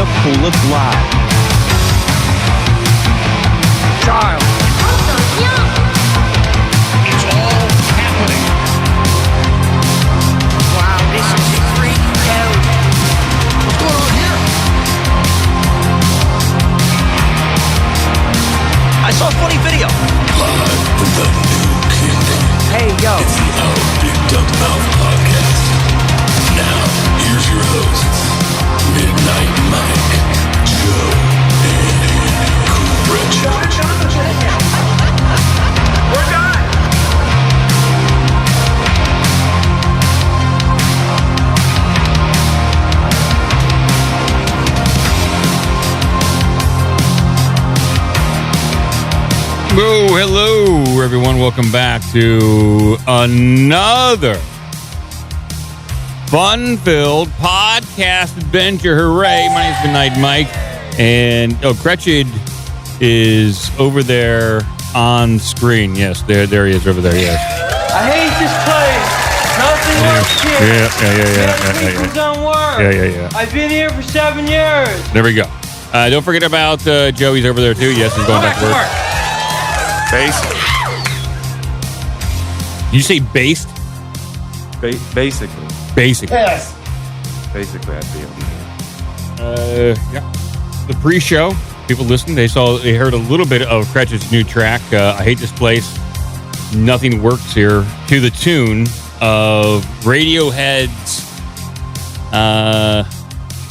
to pull us live. Child. It's all happening. Wow, this is freak hell. What's going on here? I saw a funny video. Live from the new kingdom. Hey, yo. It's the Our Big Dumb Mouth podcast. Now, here's your hosts, Midnight Mike, Joe, and Cool Rich. We're done. Oh, hello, everyone. Welcome back to another fun-filled podcast adventure. Hooray. My name's Midnight Mike. And, Gretchen is over there on screen. Yes, there he is over there, yes. I hate this place. Nothing works here. People don't work. Yeah. I've been here for 7 years. There we go. Don't forget about Joey's over there, too. Yes, he's going back to work. Based? Did you say based? Basically. Basically. Yes. Basically, I'd be on there. Yeah. The pre-show, people listened. They heard a little bit of Cretch's new track. I hate this place. Nothing works here. To the tune of Radiohead's.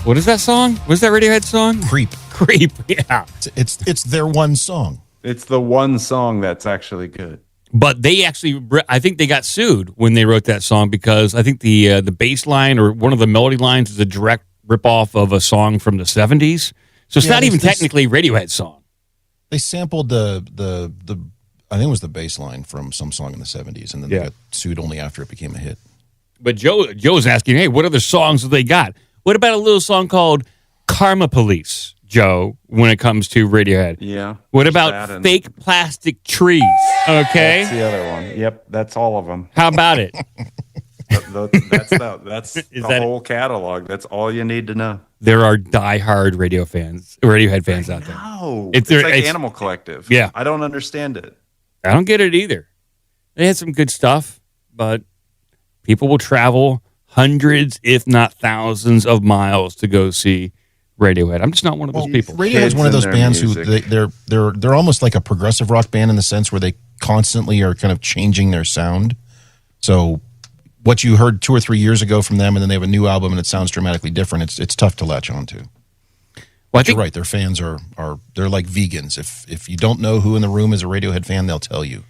What is that song? What's that Radiohead song? Creep. Yeah. It's their one song. It's the one song that's actually good. But they actually, I think they got sued when they wrote that song because I think the bass line or one of the melody lines is a direct ripoff of a song from the 70s. So it's not even technically Radiohead's song. They sampled the I think it was the bass line from some song in the 70s, and then they got sued only after it became a hit. But Joe's asking, hey, what other songs have they got? What about a little song called Karma Police, Joe, when it comes to Radiohead? Yeah. What about Fake Plastic Trees? Okay. That's the other one. Yep, that's all of them. How about it? That's the whole catalog. That's all you need to know. There are diehard Radiohead fans out there. No. It's like Animal Collective. Yeah. I don't understand it. I don't get it either. They had some good stuff, but people will travel hundreds, if not thousands, of miles to go see Radiohead. I'm just not one of those people. Radiohead's one of those bands who they're almost like a progressive rock band in the sense where they constantly are kind of changing their sound. So what you heard 2 or 3 years ago from them, and then they have a new album and it sounds dramatically different. It's tough to latch on to. Well, you're right. Their fans are they're like vegans. If you don't know who in the room is a Radiohead fan, they'll tell you.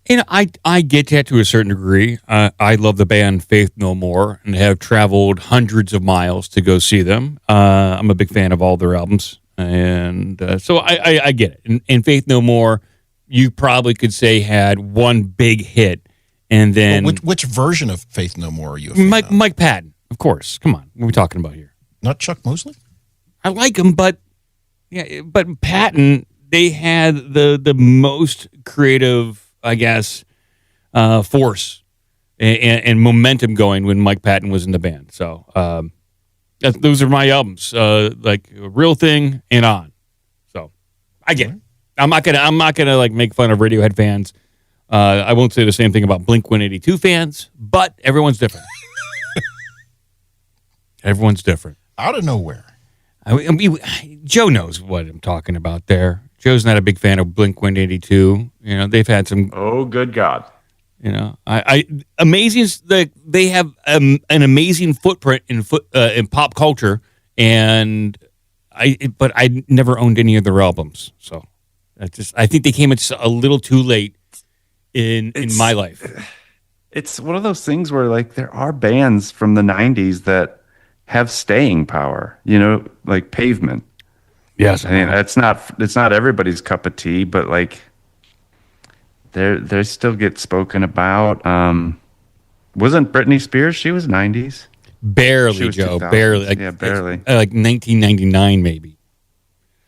And I get that to a certain degree. I love the band Faith No More and have traveled hundreds of miles to go see them. I'm a big fan of all their albums. And so I get it. And Faith No More, you probably could say, had one big hit. And then... Well, which version of Faith No More are you a fan of? Mike Patton, of course. Come on. What are we talking about here? Not Chuck Mosley? I like him, but Patton, they had the most creative, I guess, force and momentum going when Mike Patton was in the band. So those are my albums, like Real Thing and On. So I get it. I'm not gonna like make fun of Radiohead fans. I won't say the same thing about Blink-182 fans, but everyone's different. Everyone's different. Out of nowhere. I mean, Joe knows what I'm talking about there. Joe's not a big fan of Blink-182. You know, they've had some... Oh, good God. You know, amazing... They have an amazing footprint in pop culture, but I never owned any of their albums. So, I think they came a little too late in my life. It's one of those things where, like, there are bands from the 90s that have staying power, you know, like Pavement. Yes. I mean, it's not everybody's cup of tea, but like they still get spoken about. Wasn't Britney Spears? She was 90s. Barely, Joe. 2000s. Barely. Barely. Like 1999, maybe.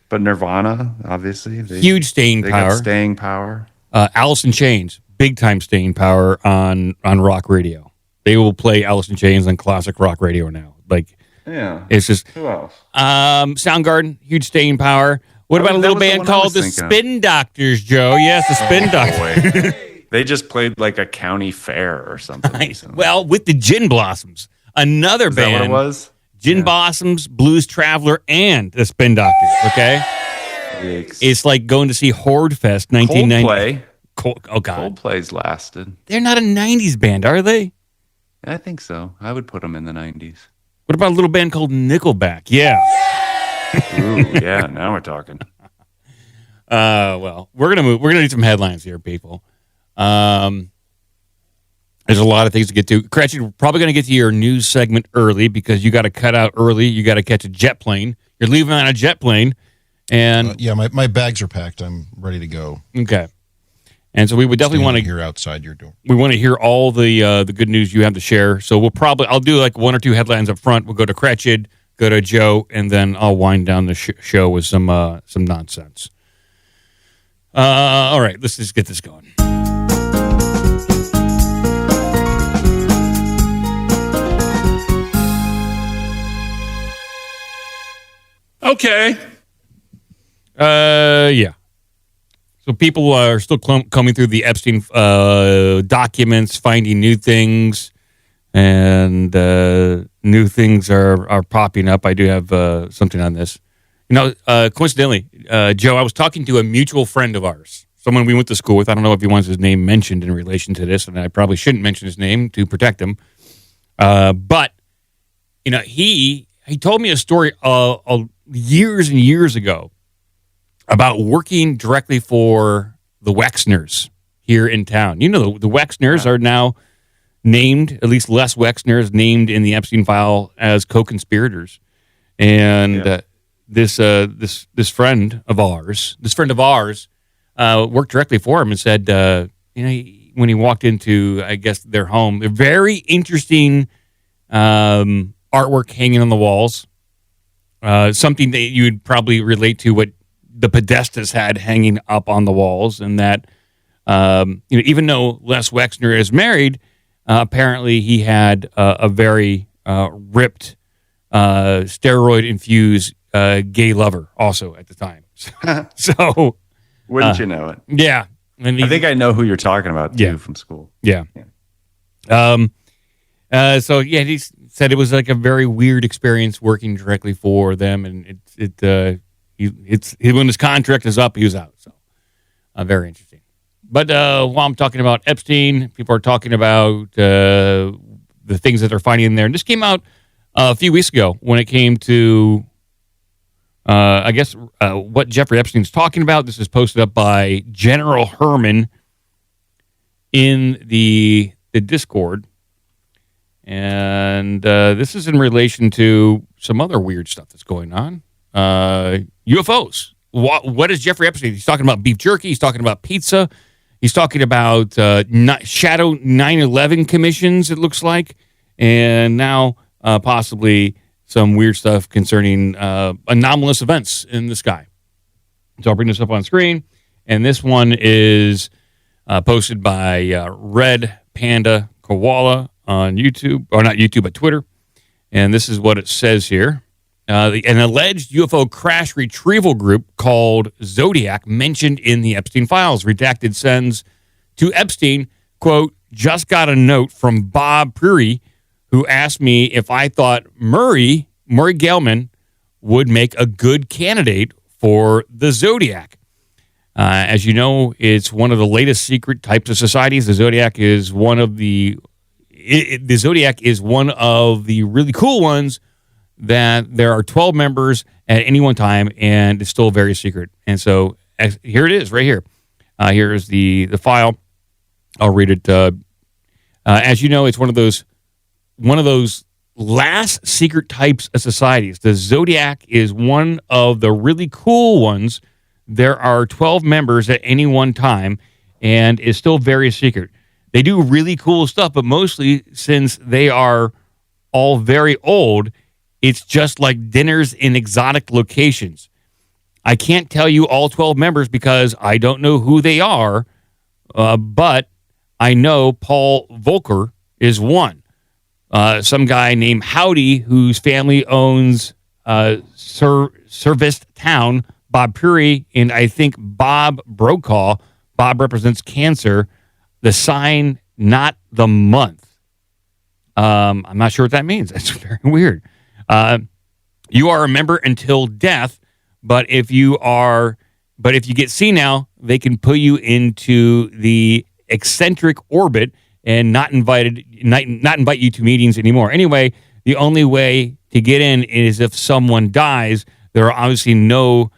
But Nirvana, obviously. Huge staying power. Got staying power. Alice in Chains, big time staying power on rock radio. They will play Alice in Chains on classic rock radio now. Like Yeah. It's just Who else? Soundgarden, huge staying power. What about a little band called the Spin Doctors, Joe? Yes, the Spin Doctors. They just played like a county fair or something. Nice. Well, with the Gin Blossoms, another band. Is that what it was? Gin Blossoms, Blues Traveler, and the Spin Doctors. Okay, it's like going to see Horde Fest 1990. Oh God, Coldplay's lasted. They're not a '90s band, are they? I think so. I would put them in the '90s. What about a little band called Nickelback? Yeah. Ooh, yeah. Now we're talking. Well, we're gonna move. We're gonna do some headlines here, people. There's a lot of things to get to. Cratchit, we're probably going to get to your news segment early because you got to cut out early. You got to catch a jet plane. You're leaving on a jet plane. And yeah, my bags are packed. I'm ready to go. Okay. And so we would definitely want to hear outside your door. We want to hear all the good news you have to share. So I'll do like one or two headlines up front. We'll go to Cratchit, go to Joe, and then I'll wind down the show with some nonsense. All right, let's just get this going. Okay. Yeah. So people are still coming through the Epstein documents, finding new things, and new things are popping up. I do have something on this. Coincidentally, Joe, I was talking to a mutual friend of ours, someone we went to school with. I don't know if he wants his name mentioned in relation to this, and I probably shouldn't mention his name to protect him. But he told me a story years and years ago about working directly for the Wexners here in town. The Wexners are now named, at least Les Wexner is named in the Epstein file as co-conspirators. And this friend of ours worked directly for him and said, when he walked into, I guess, their home, they're very interesting artwork hanging on the walls. Something that you'd probably relate to what the Podestas had hanging up on the walls, and that even though Les Wexner is married, apparently he had a very ripped, steroid-infused gay lover also at the time. So, wouldn't you know it? Yeah, and I think I know who you're talking about too from school. Yeah. So he said it was like a very weird experience working directly for them, and when his contract is up, he was out. So very interesting. But while I'm talking about Epstein, people are talking about the things that they're finding in there, and this came out a few weeks ago when it came to what Jeffrey Epstein's talking about. This is posted up by General Herman in the Discord. And this is in relation to some other weird stuff that's going on. UFOs. What is Jeffrey Epstein? He's talking about beef jerky. He's talking about pizza. He's talking about shadow 9/11 commissions, it looks like. And now possibly some weird stuff concerning anomalous events in the sky. So I'll bring this up on screen. And this one is posted by Red Panda Koala on YouTube, or not YouTube, but Twitter. And this is what it says here. An alleged UFO crash retrieval group called Zodiac mentioned in the Epstein files. Redacted sends to Epstein, quote, just got a note from Bob Prairie, who asked me if I thought Murray Gell-Mann would make a good candidate for the Zodiac. As you know, it's one of the latest secret types of societies. The Zodiac is one of the really cool ones that there are 12 members at any one time, and it's still very secret. And so here it is right here. Here is the file. I'll read it. As you know, it's one of those last secret types of societies. The Zodiac is one of the really cool ones. There are 12 members at any one time, and is still very secret. They do really cool stuff, but mostly since they are all very old, it's just like dinners in exotic locations. I can't tell you all 12 members because I don't know who they are, but I know Paul Volcker is one. some guy named Howdy, whose family owns Service Town, Bob Puri, and I think Bob Brokaw. Bob represents Cancer. The sign, not the month. I'm not sure what that means. That's very weird. You are a member until death, but if you get senile, they can put you into the eccentric orbit and not invite you to meetings anymore. Anyway, the only way to get in is if someone dies. There are obviously no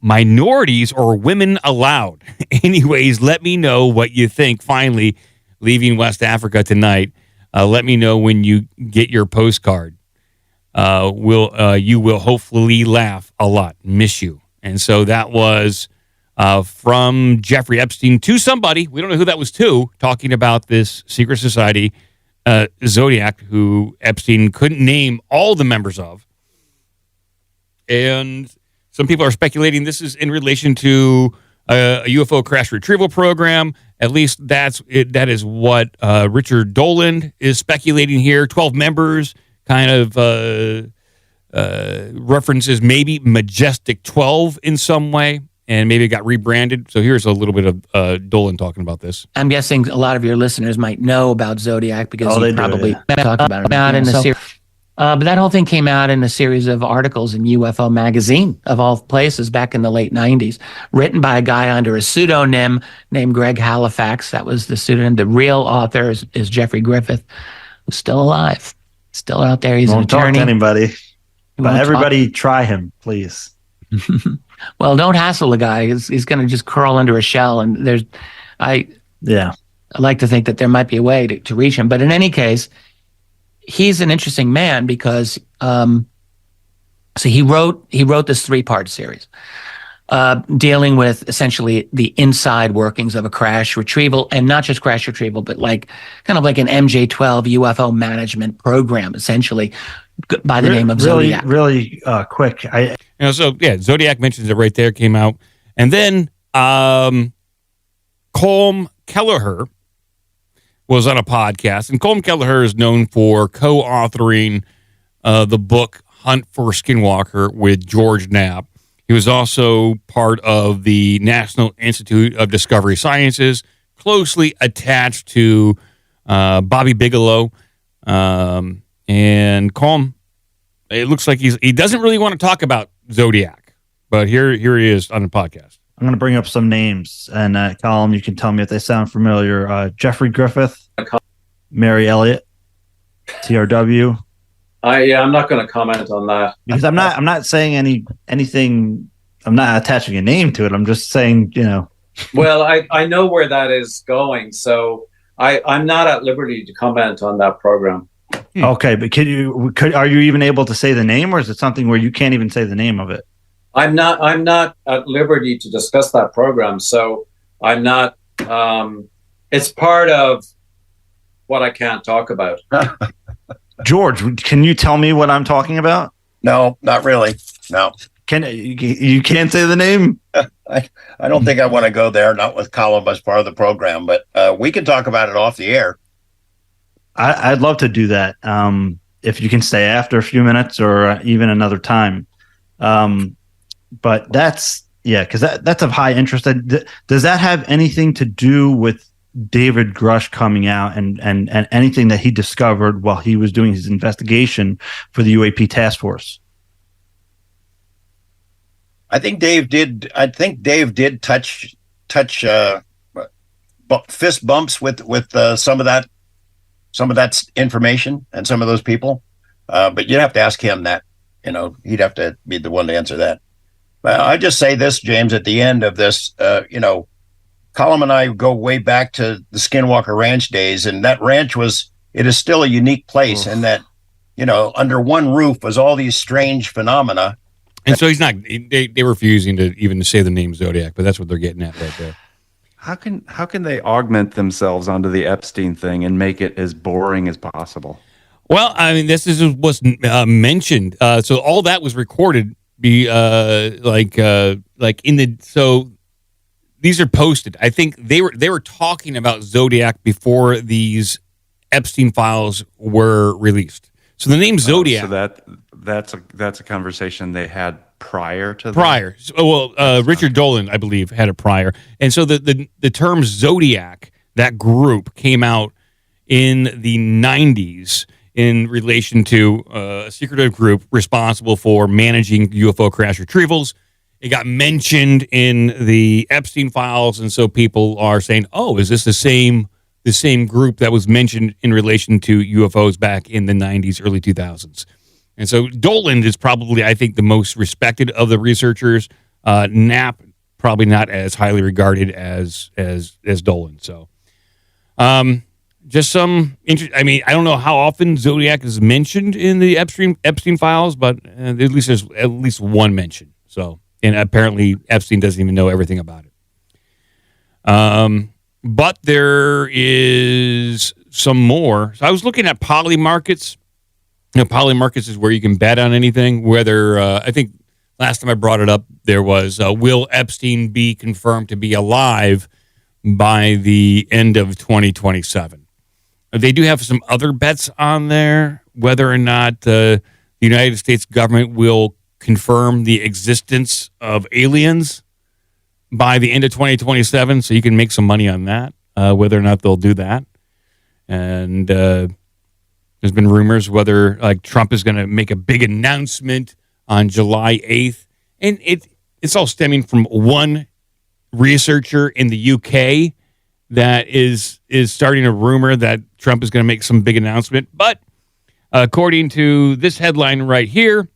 minorities or women allowed. Anyways, let me know what you think. Finally, leaving West Africa tonight. Let me know when you get your postcard. You will hopefully laugh a lot. Miss you. And so that was from Jeffrey Epstein to somebody, we don't know who that was to, talking about this secret society, Zodiac, who Epstein couldn't name all the members of. And some people are speculating this is in relation to a UFO crash retrieval program. At least that is what Richard Dolan is speculating here. 12 members, kind of references maybe Majestic 12 in some way, and maybe it got rebranded. So here's a little bit of Dolan talking about this. I'm guessing a lot of your listeners might know about Zodiac because you probably talked about it in the series. But that whole thing came out in a series of articles in UFO magazine, of all places, back in the late 90s, written by a guy under a pseudonym named Greg Halifax. That was the pseudonym. The real author is Jeffrey Griffith, who's still alive, still out there. He's an attorney. Won't talk to anybody, but everybody try him, please. Well, don't hassle the guy. He's going to just curl under a shell. And I like to think that there might be a way to reach him. But in any case, he's an interesting man because so he wrote this 3-part series dealing with essentially the inside workings of a crash retrieval, and not just crash retrieval, but kind of like an MJ-12 UFO management program, essentially, by the name of Zodiac. Really quick. Zodiac mentions it right there, came out. And then Colm Kelleher was on a podcast, and Colm Kelleher is known for co-authoring the book Hunt for Skinwalker with George Knapp. He was also part of the National Institute of Discovery Sciences, closely attached to Bobby Bigelow. And Colm, it looks like he doesn't really want to talk about Zodiac, but here he is on the podcast. I'm going to bring up some names, and Colm, you can tell me if they sound familiar. Jeffrey Griffith, Mary Elliott, TRW. I'm not going to comment on that because I'm not saying anything. I'm not attaching a name to it. I'm just saying, Well, I know where that is going, so I'm not at liberty to comment on that program. Okay, but are you even able to say the name, or is it something where you can't even say the name of it? I'm not at liberty to discuss that program, so I'm not. It's part of what I can't talk about. George, can you tell me what I'm talking about? No, not really. No. You can't say the name? I don't think I want to go there, not with Colm as part of the program, but we can talk about it off the air. I'd love to do that if you can stay after a few minutes or even another time. But because that's of high interest. Does that have anything to do with David Grush coming out and anything that he discovered while he was doing his investigation for the UAP task force? I think Dave did touch fist bumps with some of that information and some of those people. But you'd have to ask him that. He'd have to be the one to answer that. I just say this, James, at the end of this, Colm and I go way back to the Skinwalker Ranch days, and that ranch it is still a unique place in that, under one roof was all these strange phenomena. And so they're refusing to even say the name Zodiac, but that's what they're getting at right there. How can they augment themselves onto the Epstein thing and make it as boring as possible? Well, I mean, this is what's mentioned. So all that was recorded. These are posted. I think they were talking about Zodiac before these Epstein files were released. So the name Zodiac. So that's a conversation they had prior to prior. Richard Dolan, I believe, had it prior, and so the term Zodiac, that group, came out in the 90s in relation to a secretive group responsible for managing UFO crash retrievals. It got mentioned in the Epstein files, and so people are saying, "Oh, is this the same group that was mentioned in relation to UFOs back in the 90s, early 2000s?" And so Dolan is probably, I think, the most respected of the researchers. Knapp probably not as highly regarded as Dolan. So, just some interest. I mean, I don't know how often Zodiac is mentioned in the Epstein files, but at least there's at least one mention. So, and apparently Epstein doesn't even know everything about it. But there is some more. So I was looking at poly markets. Poly markets is where you can bet on anything. Whether I think last time I brought it up, there was will Epstein be confirmed to be alive by the end of 2027? They do have some other bets on there, whether or not the United States government will confirm the existence of aliens by the end of 2027, so you can make some money on that, whether or not they'll do that. And there's been rumors whether Trump is going to make a big announcement on July 8th. And it's all stemming from one researcher in the UK that is starting a rumor that Trump is going to make some big announcement. But according to this headline right here,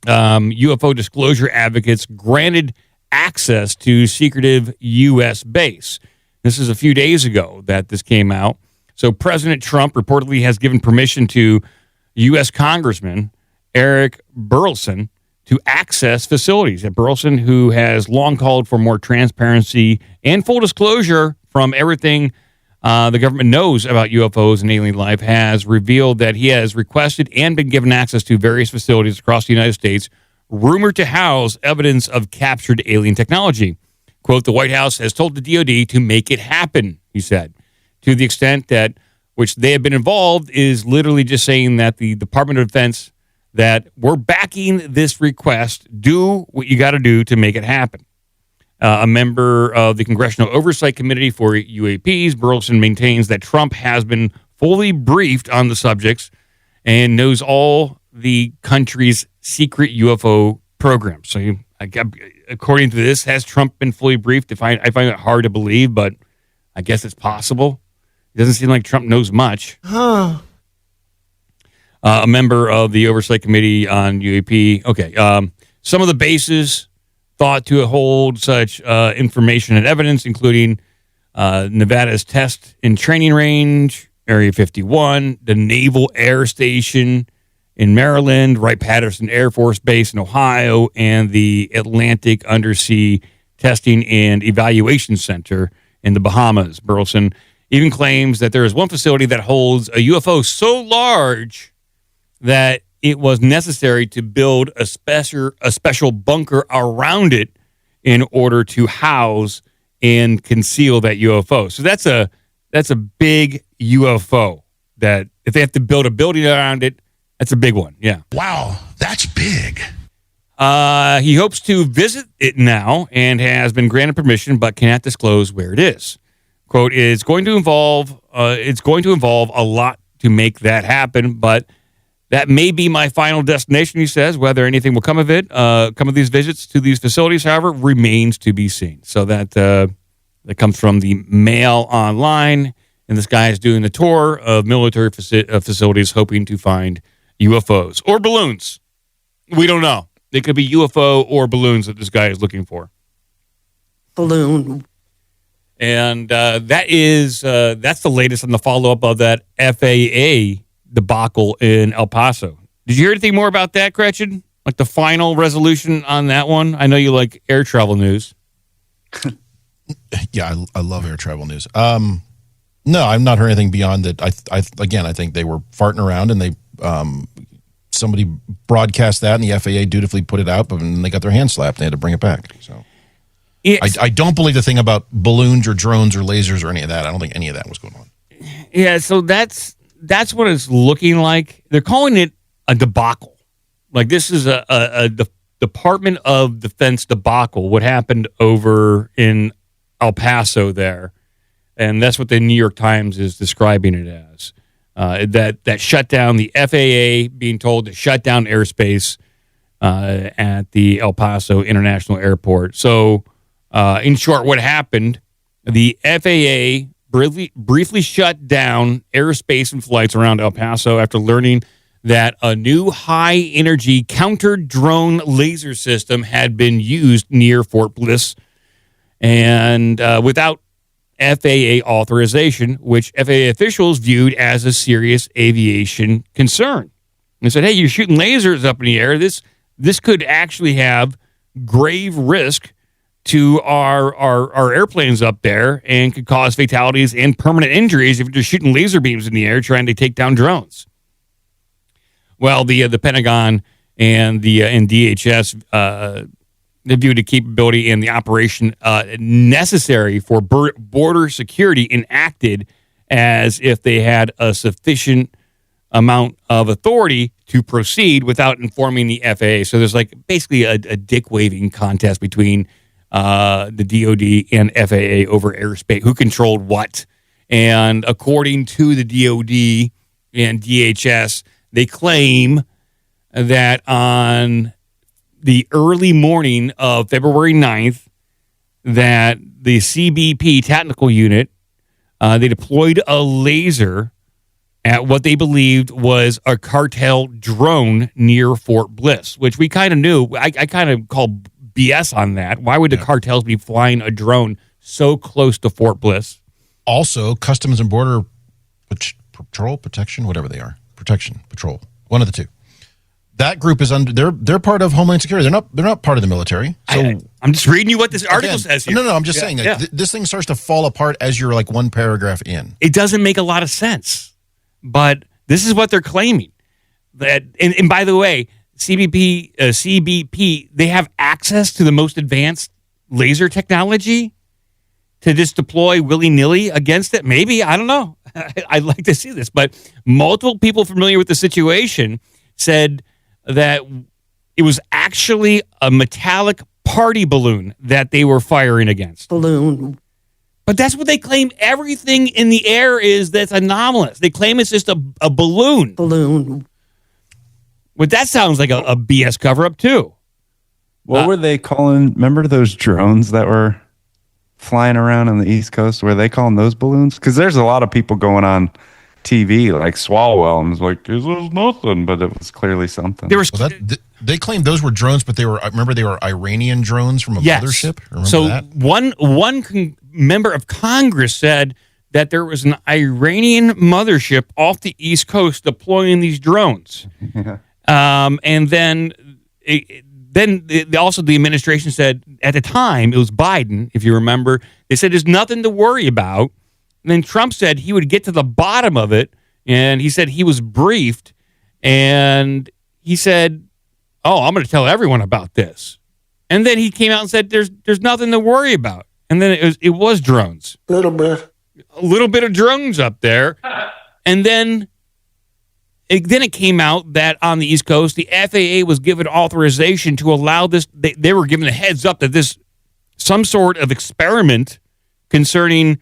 UFO disclosure advocates granted access to secretive U.S. base. This is a few days ago that this came out. So President Trump reportedly has given permission to U.S. Congressman Eric Burlison to access facilities. And Burlison, who has long called for more transparency and full disclosure from everything the government knows about UFOs and alien life, has revealed that he has requested and been given access to various facilities across the United States rumored to house evidence of captured alien technology. Quote, the White House has told the DOD to make it happen, he said, to the extent that which they have been involved is literally just saying that the Department of Defense, that we're backing this request, do what you got to do to make it happen. A member of the Congressional Oversight Committee for UAPs, Burleson maintains that Trump has been fully briefed on the subjects and knows all the country's secret UFO programs. So, according to this, has Trump been fully briefed? I find it hard to believe, but I guess it's possible. It doesn't seem like Trump knows much. A member of the Oversight Committee on UAP. Okay. Some of the bases thought to hold such information and evidence, including Nevada's Test and Training Range, Area 51, the Naval Air Station in Maryland, Wright-Patterson Air Force Base in Ohio, and the Atlantic Undersea Testing and Evaluation Center in the Bahamas. Burleson even claims that there is one facility that holds a UFO so large that it was necessary to build a special bunker around it in order to house and conceal that UFO. So that's a big UFO that if they have to build a building around it, that's a big one. Yeah. Wow, that's big. He hopes to visit it now and has been granted permission, but cannot disclose where it is. Quote, it's going to involve a lot to make that happen, but that may be my final destination, he says. Whether anything will come of it, come of these visits to these facilities, however, remains to be seen. So that comes from the Mail Online, and this guy is doing a tour of military facilities hoping to find UFOs or balloons. We don't know. It could be UFO or balloons that this guy is looking for. Balloon. And that's the latest on the follow-up of that FAA debacle in El Paso. Did you hear anything more about that, Gretchen? Like the final resolution on that one? I know you like air travel news. Yeah, I love air travel news. No, I've not heard anything beyond that. I think they were farting around and they somebody broadcast that and the FAA dutifully put it out, but then they got their hand slapped and they had to bring it back. So I don't believe the thing about balloons or drones or lasers or any of that. I don't think any of that was going on. Yeah, so that's what it's looking like. They're calling it a debacle. Like this is a Department of Defense debacle. What happened over in El Paso there, and that's what the New York Times is describing it as. That shutdown, the FAA being told to shut down airspace at the El Paso International Airport. So, in short, what happened? The FAA briefly shut down airspace and flights around El Paso after learning that a new high-energy counter-drone laser system had been used near Fort Bliss, and without FAA authorization, which FAA officials viewed as a serious aviation concern. They said, hey, you're shooting lasers up in the air. This could actually have grave risk to our airplanes up there and could cause fatalities and permanent injuries if you're just shooting laser beams in the air trying to take down drones. Well, the Pentagon and DHS they viewed the capability and the operation necessary for border security enacted as if they had a sufficient amount of authority to proceed without informing the FAA. So there's like basically a dick-waving contest between the DOD and FAA over airspace, who controlled what. And according to the DOD and DHS, they claim that on the early morning of February 9th, that the CBP technical unit, they deployed a laser at what they believed was a cartel drone near Fort Bliss, which we kind of knew. I kind of called BS on that. Why would the cartels be flying a drone so close to Fort Bliss? Also, Customs and Border Protection, whatever they are. Protection Patrol, one of the two. That group is under. They're part of Homeland Security. They're not part of the military. So I'm just reading you what this article says here. No. I'm just saying this thing starts to fall apart as you're like one paragraph in. It doesn't make a lot of sense, but this is what they're claiming. That and by the way, CBP, they have access to the most advanced laser technology to just deploy willy-nilly against it. Maybe, I don't know. I'd like to see this, but multiple people familiar with the situation said that it was actually a metallic party balloon that they were firing against. Balloon. But that's what they claim. Everything in the air is that's anomalous. They claim it's just a balloon. Balloon. But that sounds like a BS cover-up, too. What were they calling? Remember those drones that were flying around on the East Coast? Were they calling those balloons? Because there's a lot of people going on TV like Swalwell and was like, "This was nothing," but it was clearly something. They claimed those were drones, but they were Iranian drones from a mothership. Remember so that? one member of Congress said that there was an Iranian mothership off the East Coast deploying these drones. Yeah. And then also the administration said at the time, it was Biden, if you remember, they said there's nothing to worry about. And then Trump said he would get to the bottom of it, and he said he was briefed, and he said, "Oh, I'm going to tell everyone about this." And then he came out and said, "There's nothing to worry about." And then it was drones, a little bit of drones up there, and then it came out that on the East Coast, the FAA was given authorization to allow this. They were given a heads up that this some sort of experiment concerning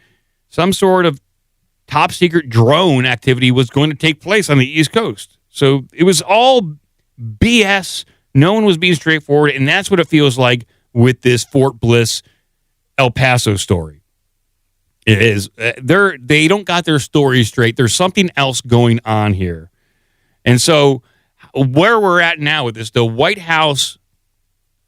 some sort of top secret drone activity was going to take place on the East Coast. So it was all BS. No one was being straightforward, and that's what it feels like with this Fort Bliss, El Paso story. It is. They don't got their story straight. There's something else going on here. And so where we're at now with this, the White House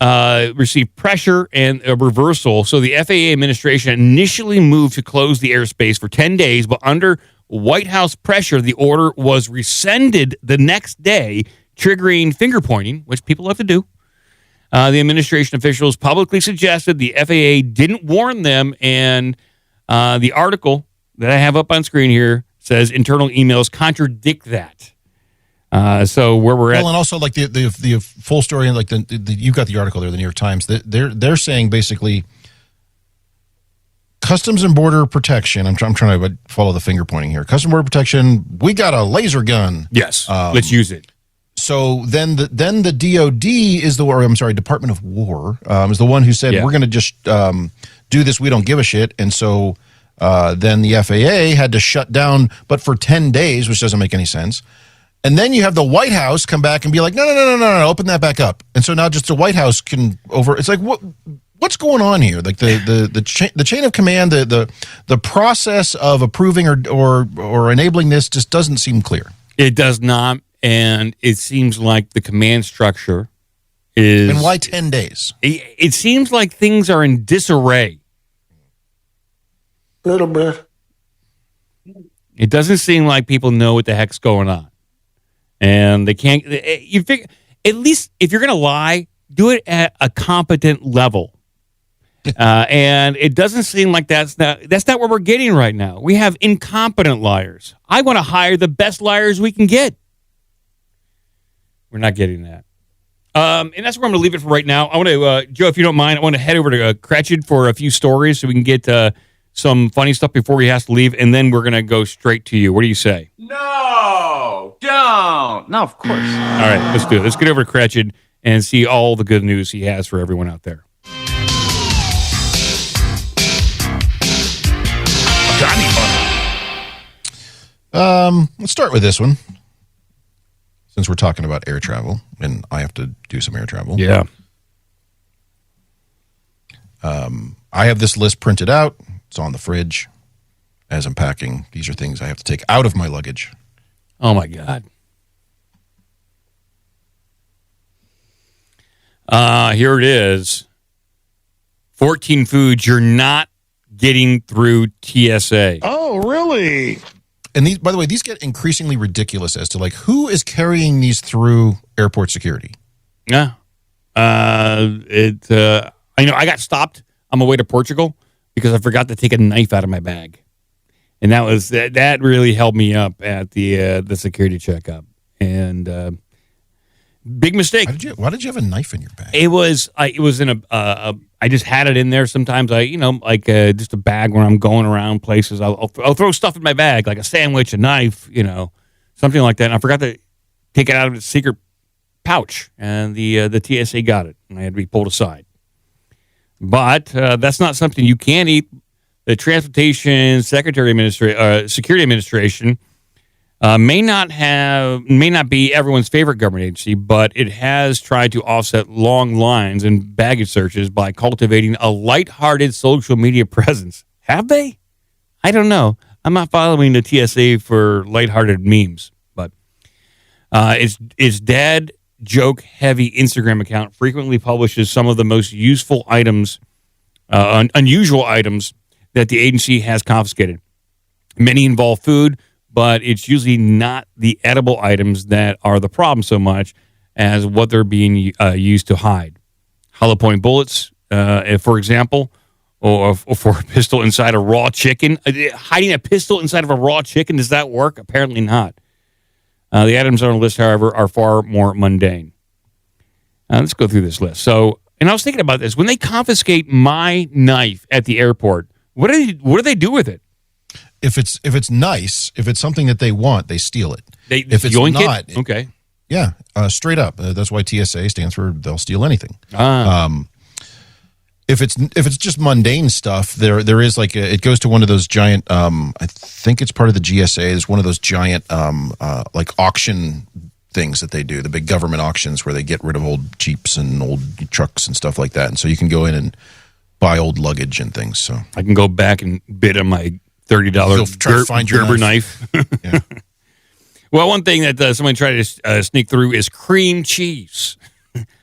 received pressure and a reversal. So the FAA administration initially moved to close the airspace for 10 days, but under White House pressure, the order was rescinded the next day, triggering finger pointing, which people love to do. The administration officials publicly suggested the FAA didn't warn them, and the article that I have up on screen here says internal emails contradict that. So where we're at, and also like the full story, and like you got the article there, the New York Times. They're saying basically Customs and Border Protection. I'm trying to follow the finger pointing here. Customs and Border Protection. We got a laser gun. Yes, let's use it. So then the DOD is Department of War is the one who said we're going to just do this. We don't give a shit. And so then the FAA had to shut down, but for 10 days, which doesn't make any sense. And then you have the White House come back and be like, no, open that back up. And so now just the White House can it's like, what's going on here? Like the chain of command, the process of approving or enabling this just doesn't seem clear. It does not. And it seems like the command structure is... And why 10 days? It seems like things are in disarray. A little bit. It doesn't seem like people know what the heck's going on. And they can't... You figure, at least if you're going to lie, do it at a competent level. And it doesn't seem like that's not what we're getting right now. We have incompetent liars. I want to hire the best liars we can get. We're not getting that. And that's where I'm going to leave it for right now. I want to, Joe, if you don't mind, I want to head over to Cratchit for a few stories so we can get some funny stuff before he has to leave, and then we're going to go straight to you. What do you say? No, don't. No, of course. All right, let's do it. Let's get over to Cratchit and see all the good news he has for everyone out there. Let's start with this one. Since we're talking about air travel, and I have to do some air travel. Yeah. I have this list printed out. It's on the fridge. As I'm packing, these are things I have to take out of my luggage. Oh, my God. Here it is. 14 foods you're not getting through TSA. Oh, really? And these, by the way, these get increasingly ridiculous as to like who is carrying these through airport security. Yeah, I I got stopped on my way to Portugal because I forgot to take a knife out of my bag, and that really held me up at the security checkup. And big mistake. Why did you have a knife in your bag? It was in I just had it in there. Sometimes just a bag when I'm going around places. I'll throw stuff in my bag, like a sandwich, a knife, something like that. And I forgot to take it out of its secret pouch, and the TSA got it, and I had to be pulled aside. But that's not something you can eat. The Transportation Security Administration may not be everyone's favorite government agency, but it has tried to offset long lines and baggage searches by cultivating a lighthearted social media presence. Have they? I don't know. I'm not following the TSA for lighthearted memes, but its dad joke heavy Instagram account frequently publishes some of the most useful items, unusual items that the agency has confiscated. Many involve food, but it's usually not the edible items that are the problem so much as what they're being used to hide. Hollow point bullets, for example, or for a pistol inside a raw chicken. Hiding a pistol inside of a raw chicken, does that work? Apparently not. The items on the list, however, are far more mundane. Let's go through this list. So, and I was thinking about this. When they confiscate my knife at the airport, what do they do with it? If it's nice, if it's something that they want, they steal it. If it's not, okay, yeah, straight up. That's why TSA stands for they'll steal anything. If it's just mundane stuff, there is it goes to one of those giant. I think it's part of the GSA. It's one of those giant auction things that they do, the big government auctions where they get rid of old Jeeps and old trucks and stuff like that. And so you can go in and buy old luggage and things. So I can go back and bid on my $30 Gerber knife. Yeah. Well, one thing that somebody tried to sneak through is cream cheese.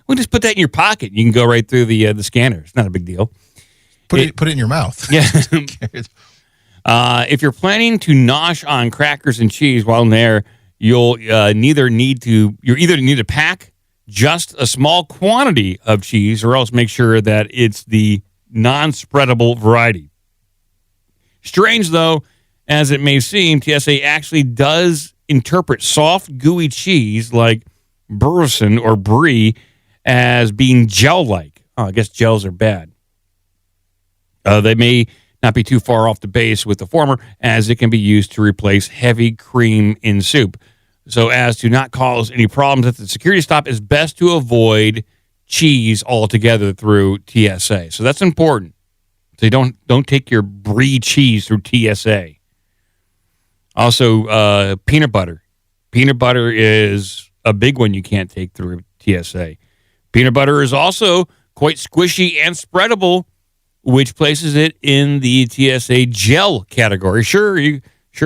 We'll just put that in your pocket. You can go right through the scanner. It's not a big deal. Put it in your mouth. Yeah. If you're planning to nosh on crackers and cheese while in there, you'll either need to pack just a small quantity of cheese, or else make sure that it's the non-spreadable variety. Strange, though, as it may seem, TSA actually does interpret soft, gooey cheese like Burleson or Brie as being gel-like. Oh, I guess gels are bad. They may not be too far off the base with the former, as it can be used to replace heavy cream in soup. So as to not cause any problems at the security stop, it's best to avoid cheese altogether through TSA. So that's important. So you don't take your brie cheese through TSA. Also, peanut butter. Peanut butter is a big one you can't take through TSA. Peanut butter is also quite squishy and spreadable, which places it in the TSA gel category. Sure,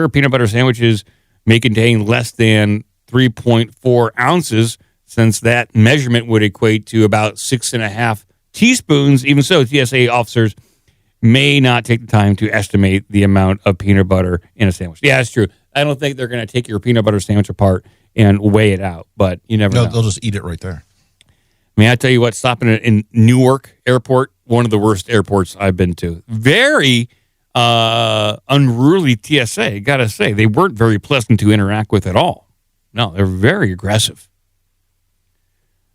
peanut butter sandwiches may contain less than 3.4 ounces, since that measurement would equate to about 6.5 teaspoons. Even so, TSA officers may not take the time to estimate the amount of peanut butter in a sandwich. Yeah, that's true. I don't think they're going to take your peanut butter sandwich apart and weigh it out, but you never know. They'll just eat it right there. I mean, I tell you what, stopping in Newark Airport, one of the worst airports I've been to. Very unruly TSA, got to say. They weren't very pleasant to interact with at all. No, they're very aggressive.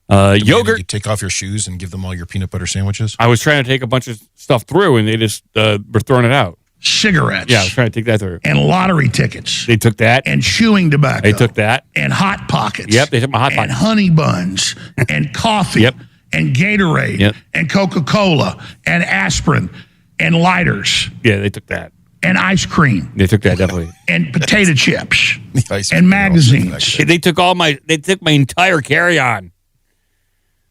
Yogurt. You take off your shoes and give them all your peanut butter sandwiches? I was trying to take a bunch of stuff through, and they just were throwing it out. Cigarettes. Yeah, I was trying to take that through. And lottery tickets. They took that. And chewing tobacco. They took that. And Hot Pockets. Yep, they took my Hot Pockets. And honey buns. And coffee. Yep. And Gatorade. Yep. And Coca-Cola. And aspirin. And lighters. Yeah, they took that. And ice cream. They took that, definitely. And potato chips. And magazines. They took my entire carry-on.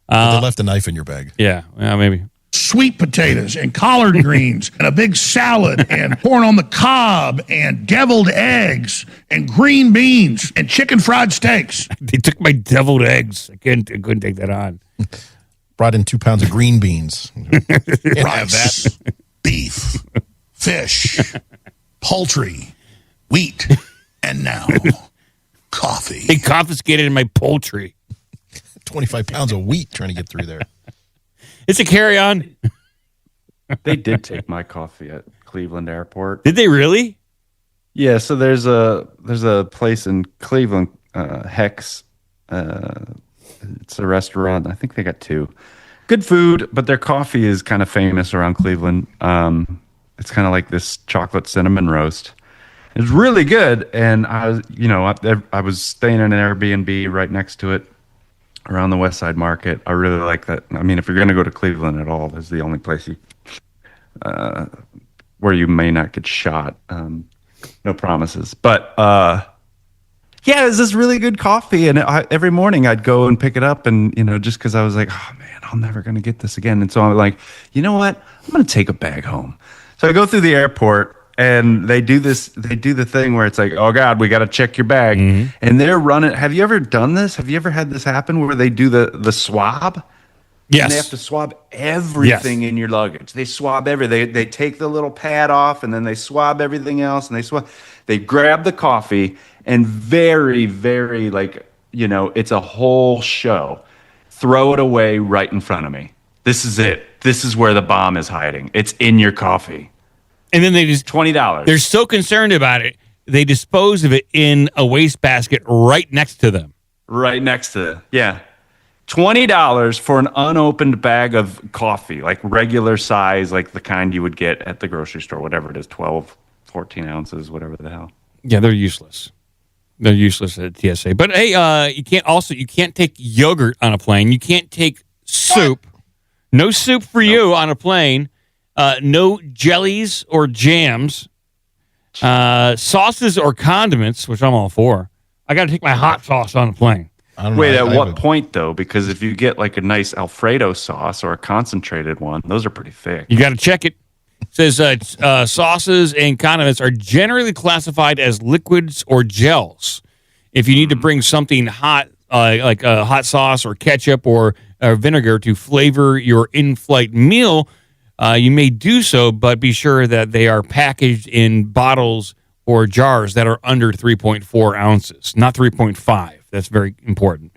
They left a knife in your bag. Yeah, maybe. Sweet potatoes and collard greens and a big salad and corn on the cob and deviled eggs and green beans and chicken fried steaks. They took my deviled eggs. I couldn't take that on. Brought in 2 pounds of green beans. Rice, beef, fish, poultry, wheat, and now coffee. They confiscated my poultry. 25 pounds of wheat trying to get through there. It's a carry-on. They did take my coffee at Cleveland Airport. Did they really? Yeah, so there's a place in Cleveland, Hex. It's a restaurant. I think they got 2. Good food, but their coffee is kind of famous around Cleveland. It's kind of like this chocolate cinnamon roast. It's really good, and I was staying in an Airbnb right next to it, around the West Side Market. I really like that. I mean, if you're going to go to Cleveland at all, this is the only place where you may not get shot. No promises. But, yeah, it's this really good coffee. And every morning I'd go and pick it up and, just because I was like, oh, man, I'm never going to get this again. And so I'm like, you know what? I'm going to take a bag home. So I go through the airport. And they do the thing where it's like, oh God, we got to check your bag. Mm-hmm. And they're running. Have you ever done this? Have you ever had this happen where they do the swab? Yes. And they have to swab everything in your luggage. They swab everything. They take the little pad off and then they swab everything else and they grab the coffee and very, very it's a whole show. Throw it away right in front of me. This is it. This is where the bomb is hiding. It's in your coffee. And then they just $20. They're so concerned about it, they dispose of it in a wastebasket right next to them. Right next to, yeah. $20 for an unopened bag of coffee, like regular size, like the kind you would get at the grocery store, whatever it is, 12, 14 ounces, whatever the hell. Yeah, they're useless. They're useless at TSA. But hey, you can't take yogurt on a plane. You can't take soup. No soup for you on a plane. No jellies or jams, sauces or condiments, which I'm all for. I got to take my hot sauce on the plane. Wait, at what point, though? Because if you get like a nice Alfredo sauce or a concentrated one, those are pretty thick. You got to check it. It says sauces and condiments are generally classified as liquids or gels. If you need to bring something hot, like a hot sauce or ketchup or vinegar to flavor your in-flight meal, you may do so, but be sure that they are packaged in bottles or jars that are under 3.4 ounces, not 3.5. That's very important.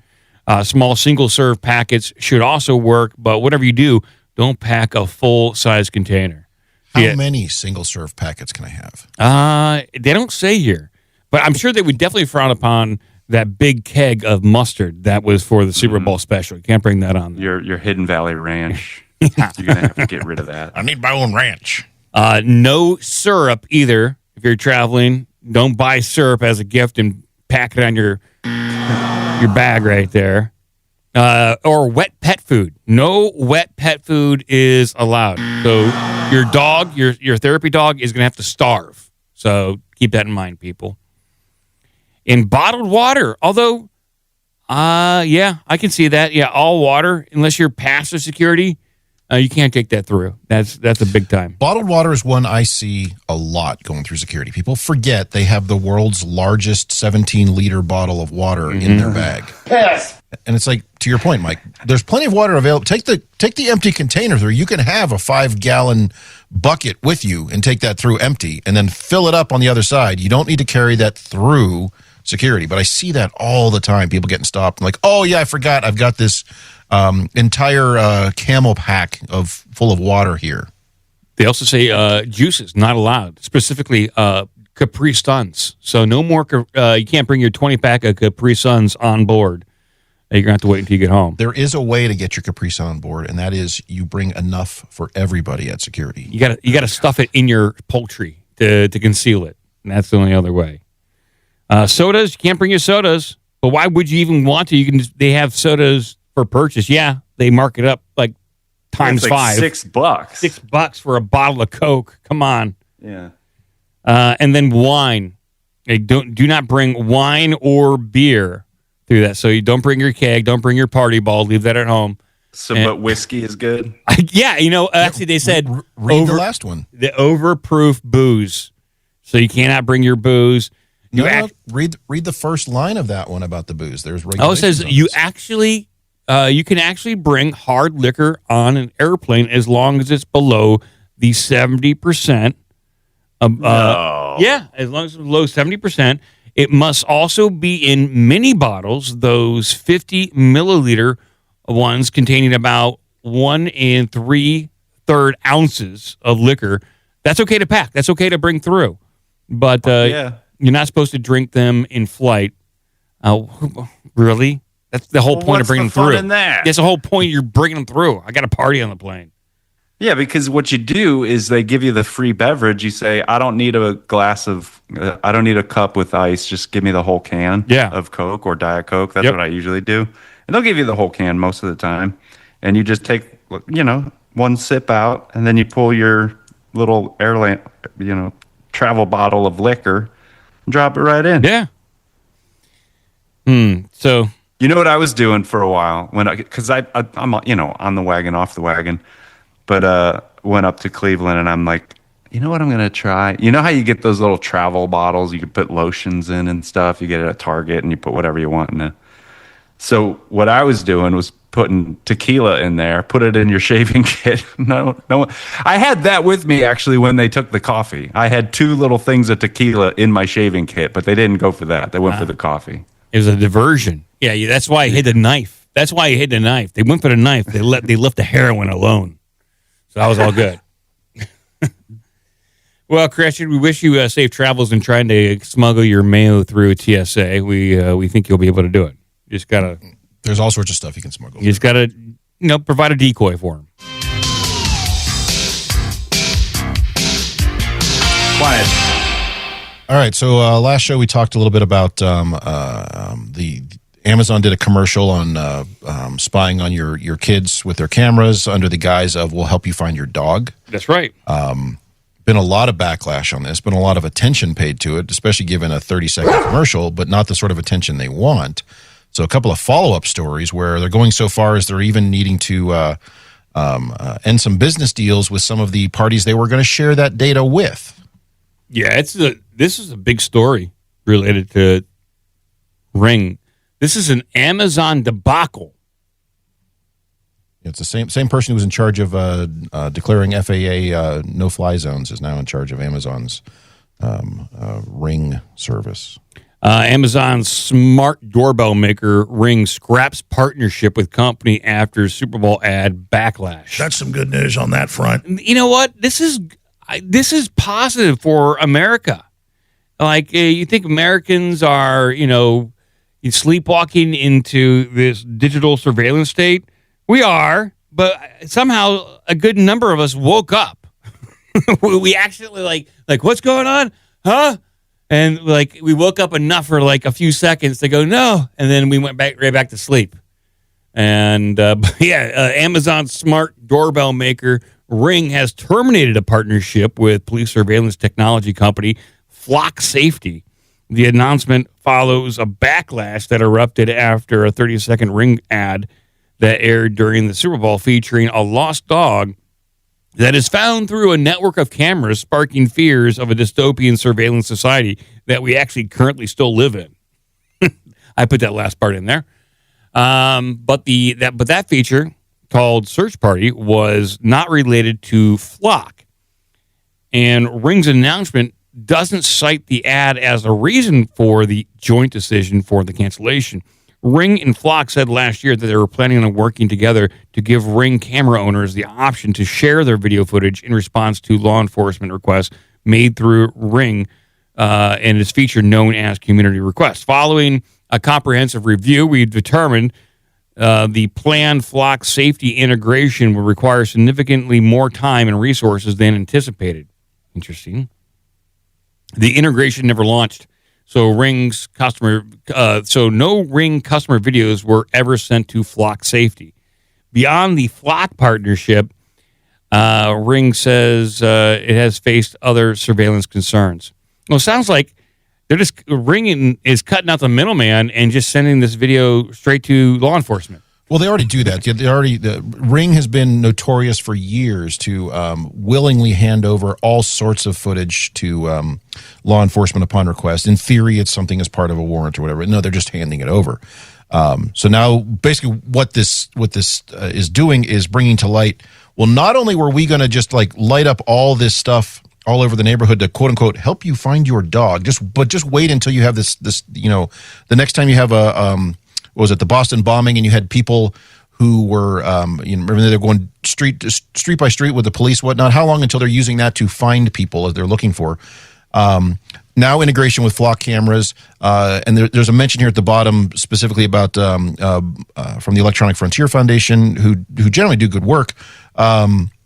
Small single-serve packets should also work, but whatever you do, don't pack a full-size container. How many single-serve packets can I have? They don't say here, but I'm sure they would definitely frown upon that big keg of mustard that was for the Super Bowl special. You can't bring that on there. Your Hidden Valley Ranch. You're going to have to get rid of that. I need my own ranch. No syrup either. If you're traveling, don't buy syrup as a gift and pack it on your bag right there. Or wet pet food. No wet pet food is allowed. So your dog, your therapy dog, is going to have to starve. So keep that in mind, people. And bottled water, although, yeah, I can see that. Yeah, all water, unless you're past the security, you can't take that through. That's a big time. Bottled water is one I see a lot going through security. People forget they have the world's largest 17-liter bottle of water in their bag. Yes. And it's like, to your point, Mike, there's plenty of water available. Take the empty container through. You can have a 5-gallon bucket with you and take that through empty and then fill it up on the other side. You don't need to carry that through security. But I see that all the time. People getting stopped and like, oh, yeah, I forgot. I've got this entire camel pack full of water here. They also say juices not allowed, specifically Capri Suns. So no more. You can't bring your 20-pack of Capri Suns on board. You're going to have to wait until you get home. There is a way to get your Capri Sun on board, and that is you bring enough for everybody at security. You got to stuff it in your poultry to conceal it, and that's the only other way. Sodas, you can't bring your sodas, but why would you even want to? They have sodas for purchase. Yeah, they mark it up like times it's like $5. $6. $6 for a bottle of Coke. Come on. Yeah. And then wine. Do not bring wine or beer through that. So you don't bring your keg, don't bring your party ball, leave that at home. But whiskey is good. Yeah, actually they said read the last one. The overproof booze. So you cannot bring your booze. Read the first line of that one about the booze. There's regulations. It says you can actually bring hard liquor on an airplane as long as it's below the 70%. Yeah, as long as it's below 70%. It must also be in mini bottles, those 50 milliliter ones containing about 1 3/3 ounces of liquor. That's okay to pack. That's okay to bring through. But you're not supposed to drink them in flight. Really? That's the whole point of bringing them through. In that? That's the whole point. You're bringing them through. I got a party on the plane. Yeah, because what you do is they give you the free beverage. You say, I don't need a cup with ice. Just give me the whole can of Coke or Diet Coke. That's what I usually do. And they'll give you the whole can most of the time. And you just take, one sip out, and then you pull your little airline, travel bottle of liquor and drop it right in. Yeah. So. You know what I was doing for a while? Because I'm on the wagon, off the wagon. But went up to Cleveland, and I'm like, you know what I'm going to try? You know how you get those little travel bottles you can put lotions in and stuff? You get it at Target, and you put whatever you want in it. So what I was doing was putting tequila in there, put it in your shaving kit. No. I had that with me, actually, when they took the coffee. I had 2 little things of tequila in my shaving kit, but they didn't go for that. They went for the coffee. It was a diversion. Yeah, that's why I hid the knife. That's why I hid the knife. They went for the knife. They left the heroin alone. So that was all good. Well, Christian, we wish you safe travels in trying to smuggle your mayo through TSA. We think you'll be able to do it. You just gotta. There's all sorts of stuff you can smuggle. You just gotta, provide a decoy for him. Quiet. All right. So last show we talked a little bit about the Amazon did a commercial on spying on your kids with their cameras under the guise of "we'll help you find your dog." That's right. Been a lot of backlash on this. Been a lot of attention paid to it, especially given a 30-second commercial, but not the sort of attention they want. So a couple of follow-up stories where they're going so far as they're even needing to end some business deals with some of the parties they were going to share that data with. Yeah, this is a big story related to Ring. This is an Amazon debacle. It's the same person who was in charge of declaring FAA no-fly zones is now in charge of Amazon's Ring service. Amazon's smart doorbell maker Ring scraps partnership with company after Super Bowl ad backlash. That's some good news on that front. You know what? This is positive for America. Like you think Americans are, sleepwalking into this digital surveillance state? We are, but somehow a good number of us woke up. We actually like what's going on? Huh? And like we woke up enough for like a few seconds to go no, and then we went right back to sleep. And Amazon's smart doorbell maker Ring has terminated a partnership with police surveillance technology company Flock Safety. The announcement follows a backlash that erupted after a 30-second Ring ad that aired during the Super Bowl featuring a lost dog that is found through a network of cameras, sparking fears of a dystopian surveillance society that we actually currently still live in. I put that last part in there. But that feature called Search Party was not related to Flock. And Ring's announcement doesn't cite the ad as a reason for the joint decision for the cancellation. Ring and Flock said last year that they were planning on working together to give Ring camera owners the option to share their video footage in response to law enforcement requests made through Ring and its feature known as Community Requests. Following a comprehensive review, we determined the planned Flock Safety integration would require significantly more time and resources than anticipated. Interesting. The integration never launched. So no Ring customer videos were ever sent to Flock Safety. Beyond the Flock partnership, Ring says it has faced other surveillance concerns. Well, it sounds like they're just Ring is cutting out the middleman and just sending this video straight to law enforcement. Well, they already do that. The Ring has been notorious for years to willingly hand over all sorts of footage to law enforcement upon request. In theory, it's something as part of a warrant or whatever. No, they're just handing it over. So now, basically, what this is doing is bringing to light. Well, not only were we going to just like light up all this stuff all over the neighborhood to quote unquote help you find your dog, but just wait until you have this the next time you have what was it, the Boston bombing, and you had people who were, remember they were going street by street with the police, whatnot. How long until they're using that to find people as they're looking for? Now integration with Flock cameras, and there's a mention here at the bottom specifically about from the Electronic Frontier Foundation, who generally do good work,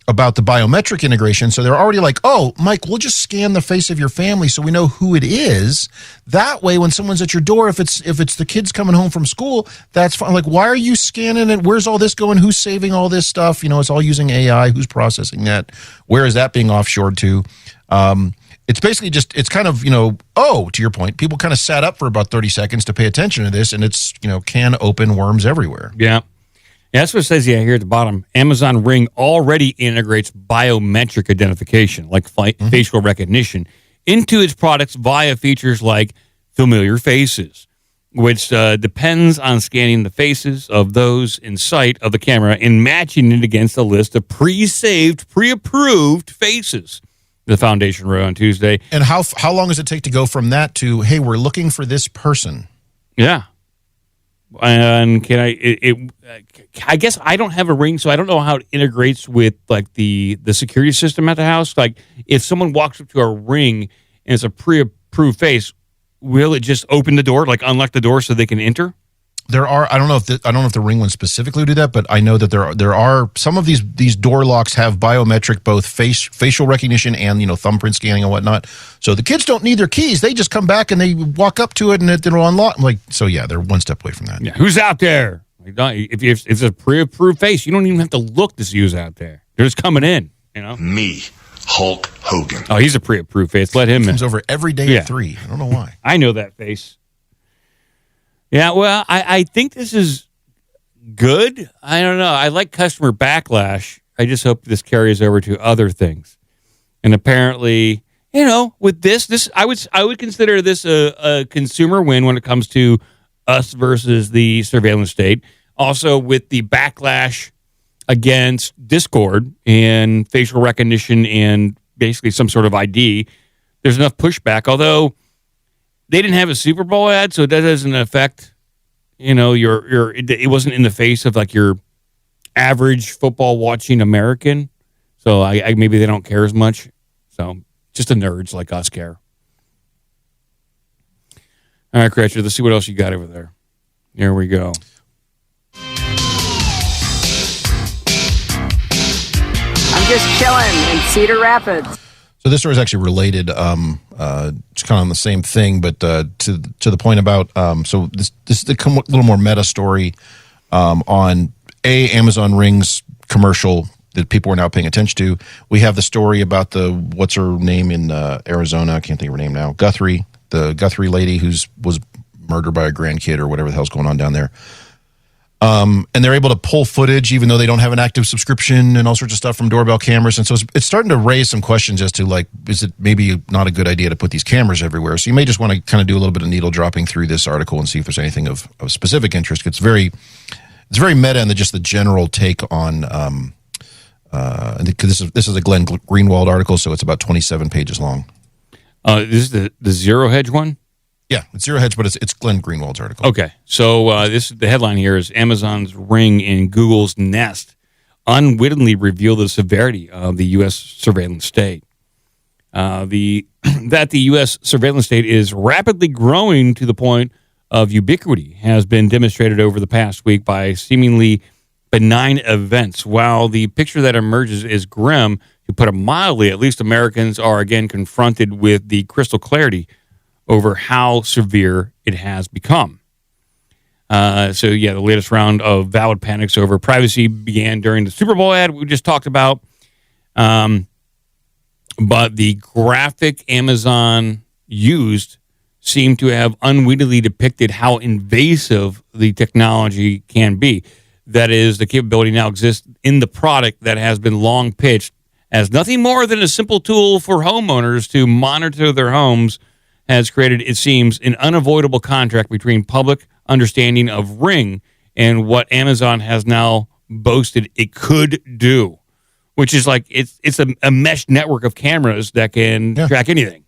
about the biometric integration. So they're already like, oh, Mike, we'll just scan the face of your family so we know who it is. That way, when someone's at your door, if it's the kids coming home from school, that's fine. Like, why are you scanning it? Where's all this going? Who's saving all this stuff? It's all using AI. Who's processing that? Where is that being offshored to? It's basically just, it's kind of, to your point, people kind of sat up for about 30 seconds to pay attention to this, and it's, can open worms everywhere. Yeah. Yeah, that's what it says here at the bottom. Amazon Ring already integrates biometric identification, like facial recognition, into its products via features like familiar faces, which depends on scanning the faces of those in sight of the camera and matching it against a list of pre-saved, pre-approved faces. The foundation wrote on Tuesday. And how long does it take to go from that to, hey, we're looking for this person? Yeah. And I guess I don't have a Ring, so I don't know how it integrates with like the security system at the house. Like if someone walks up to a Ring and it's a pre-approved face, will it just open the door, like unlock the door so they can enter? There are, I don't know if the Ring one specifically do that, but I know that there are some of these door locks have biometric, both facial recognition and thumbprint scanning and whatnot. So the kids don't need their keys; they just come back and they walk up to it and it'll unlock. They're one step away from that. Yeah, who's out there? If it's a pre-approved face, you don't even have to look to see who's out there. They're just coming in. Me, Hulk Hogan. Oh, he's a pre-approved face. Let him in. Comes over every day at 3. I don't know why. I know that face. Yeah, well, I think this is good. I don't know. I like customer backlash. I just hope this carries over to other things. And apparently, with this I would consider this a consumer win when it comes to us versus the surveillance state. Also, with the backlash against Discord and facial recognition and basically some sort of ID, there's enough pushback. Although they didn't have a Super Bowl ad, so that doesn't affect, it wasn't in the face of like your average football watching American. So I maybe they don't care as much. So just the nerds like us care. All right, Cratcher, let's see what else you got over there. Here we go. I'm just chilling in Cedar Rapids. So this story is actually related. It's kind of on the same thing, but to the point about so this is a little more meta story on Amazon Ring's commercial that people are now paying attention to. We have the story about what's her name in Arizona? I can't think of her name now. Guthrie, the Guthrie lady was murdered by a grandkid or whatever the hell's going on down there. And they're able to pull footage even though they don't have an active subscription and all sorts of stuff from doorbell cameras. And so it's starting to raise some questions as to, like, is it maybe not a good idea to put these cameras everywhere? So you may just want to kind of do a little bit of needle dropping through this article and see if there's anything of specific interest. It's very meta and just the general take on, because this is a Glenn Greenwald article, so it's about 27 pages long. This is the Zero Hedge one? Yeah, it's Zero Hedge, but it's Glenn Greenwald's article. Okay, so the headline here is Amazon's Ring and Google's Nest unwittingly reveal the severity of the U.S. surveillance state. That the U.S. surveillance state is rapidly growing to the point of ubiquity has been demonstrated over the past week by seemingly benign events. While the picture that emerges is grim, to put it mildly, at least Americans are again confronted with the crystal clarity over how severe it has become. The latest round of valid panics over privacy began during the Super Bowl ad we just talked about. But the graphic Amazon used seemed to have unwittingly depicted how invasive the technology can be. That is, the capability now exists in the product that has been long pitched as nothing more than a simple tool for homeowners to monitor their homes, has created, it seems, an unavoidable contract between public understanding of Ring and what Amazon has now boasted it could do, which is like it's a mesh network of cameras that can track anything.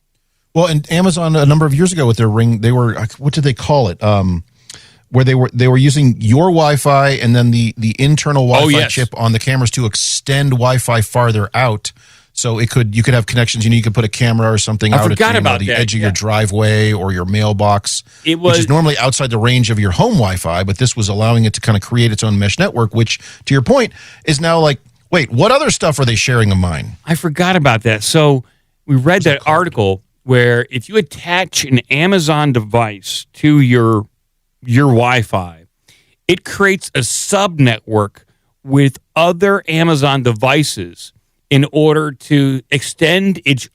Well, and Amazon a number of years ago with their Ring, they were, what did they call it? Where they were using your Wi-Fi and then the internal Wi-Fi chip on the cameras to extend Wi-Fi farther out. So you could have connections. You could put a camera or something out at the edge of your driveway or your mailbox, which is normally outside the range of your home Wi-Fi. But this was allowing it to kind of create its own mesh network, which, to your point, is now like, wait, what other stuff are they sharing of mine? I forgot about that. So we read that article where if you attach an Amazon device to your Wi-Fi, it creates a sub-network with other Amazon devices in order to extend its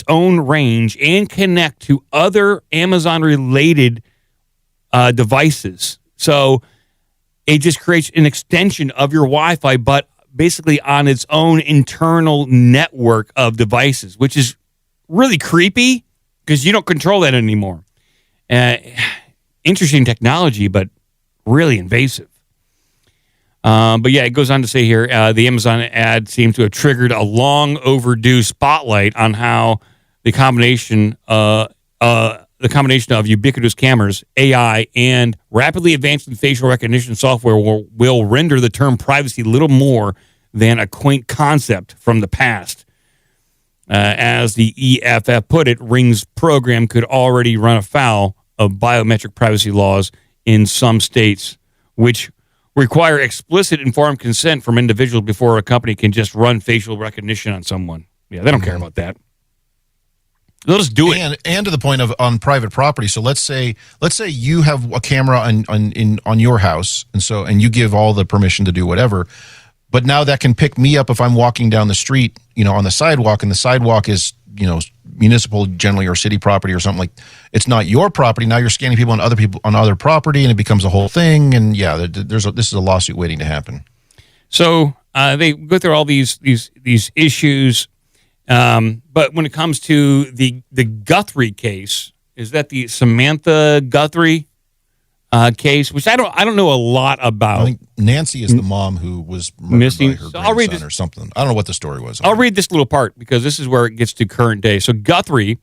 own range and connect to other Amazon-related devices. So it just creates an extension of your Wi-Fi, but basically on its own internal network of devices, which is really creepy because you don't control that anymore. Interesting technology, but really invasive. It goes on to say here, the Amazon ad seems to have triggered a long overdue spotlight on how the combination of ubiquitous cameras, AI, and rapidly advancing facial recognition software will render the term privacy little more than a quaint concept from the past. As the EFF put it, Ring's program could already run afoul of biometric privacy laws in some states, which require explicit informed consent from individuals before a company can just run facial recognition on someone. Yeah, they don't care about that. They'll just do it. And to the point of on private property. So let's say you have a camera on your house, and you give all the permission to do whatever. But now that can pick me up if I'm walking down the street, on the sidewalk, and the sidewalk is, municipal generally or city property or something like. It's not your property. Now you're scanning people on other property, and it becomes a whole thing. And this is a lawsuit waiting to happen. So they go through all these issues, but when it comes to the Guthrie case, is that the Samantha Guthrie case, which I don't know a lot about. I think Nancy is the mom who was missing by her grandson or something. I don't know what the story was. I'll read this little part because this is where it gets to current day. So Guthrie,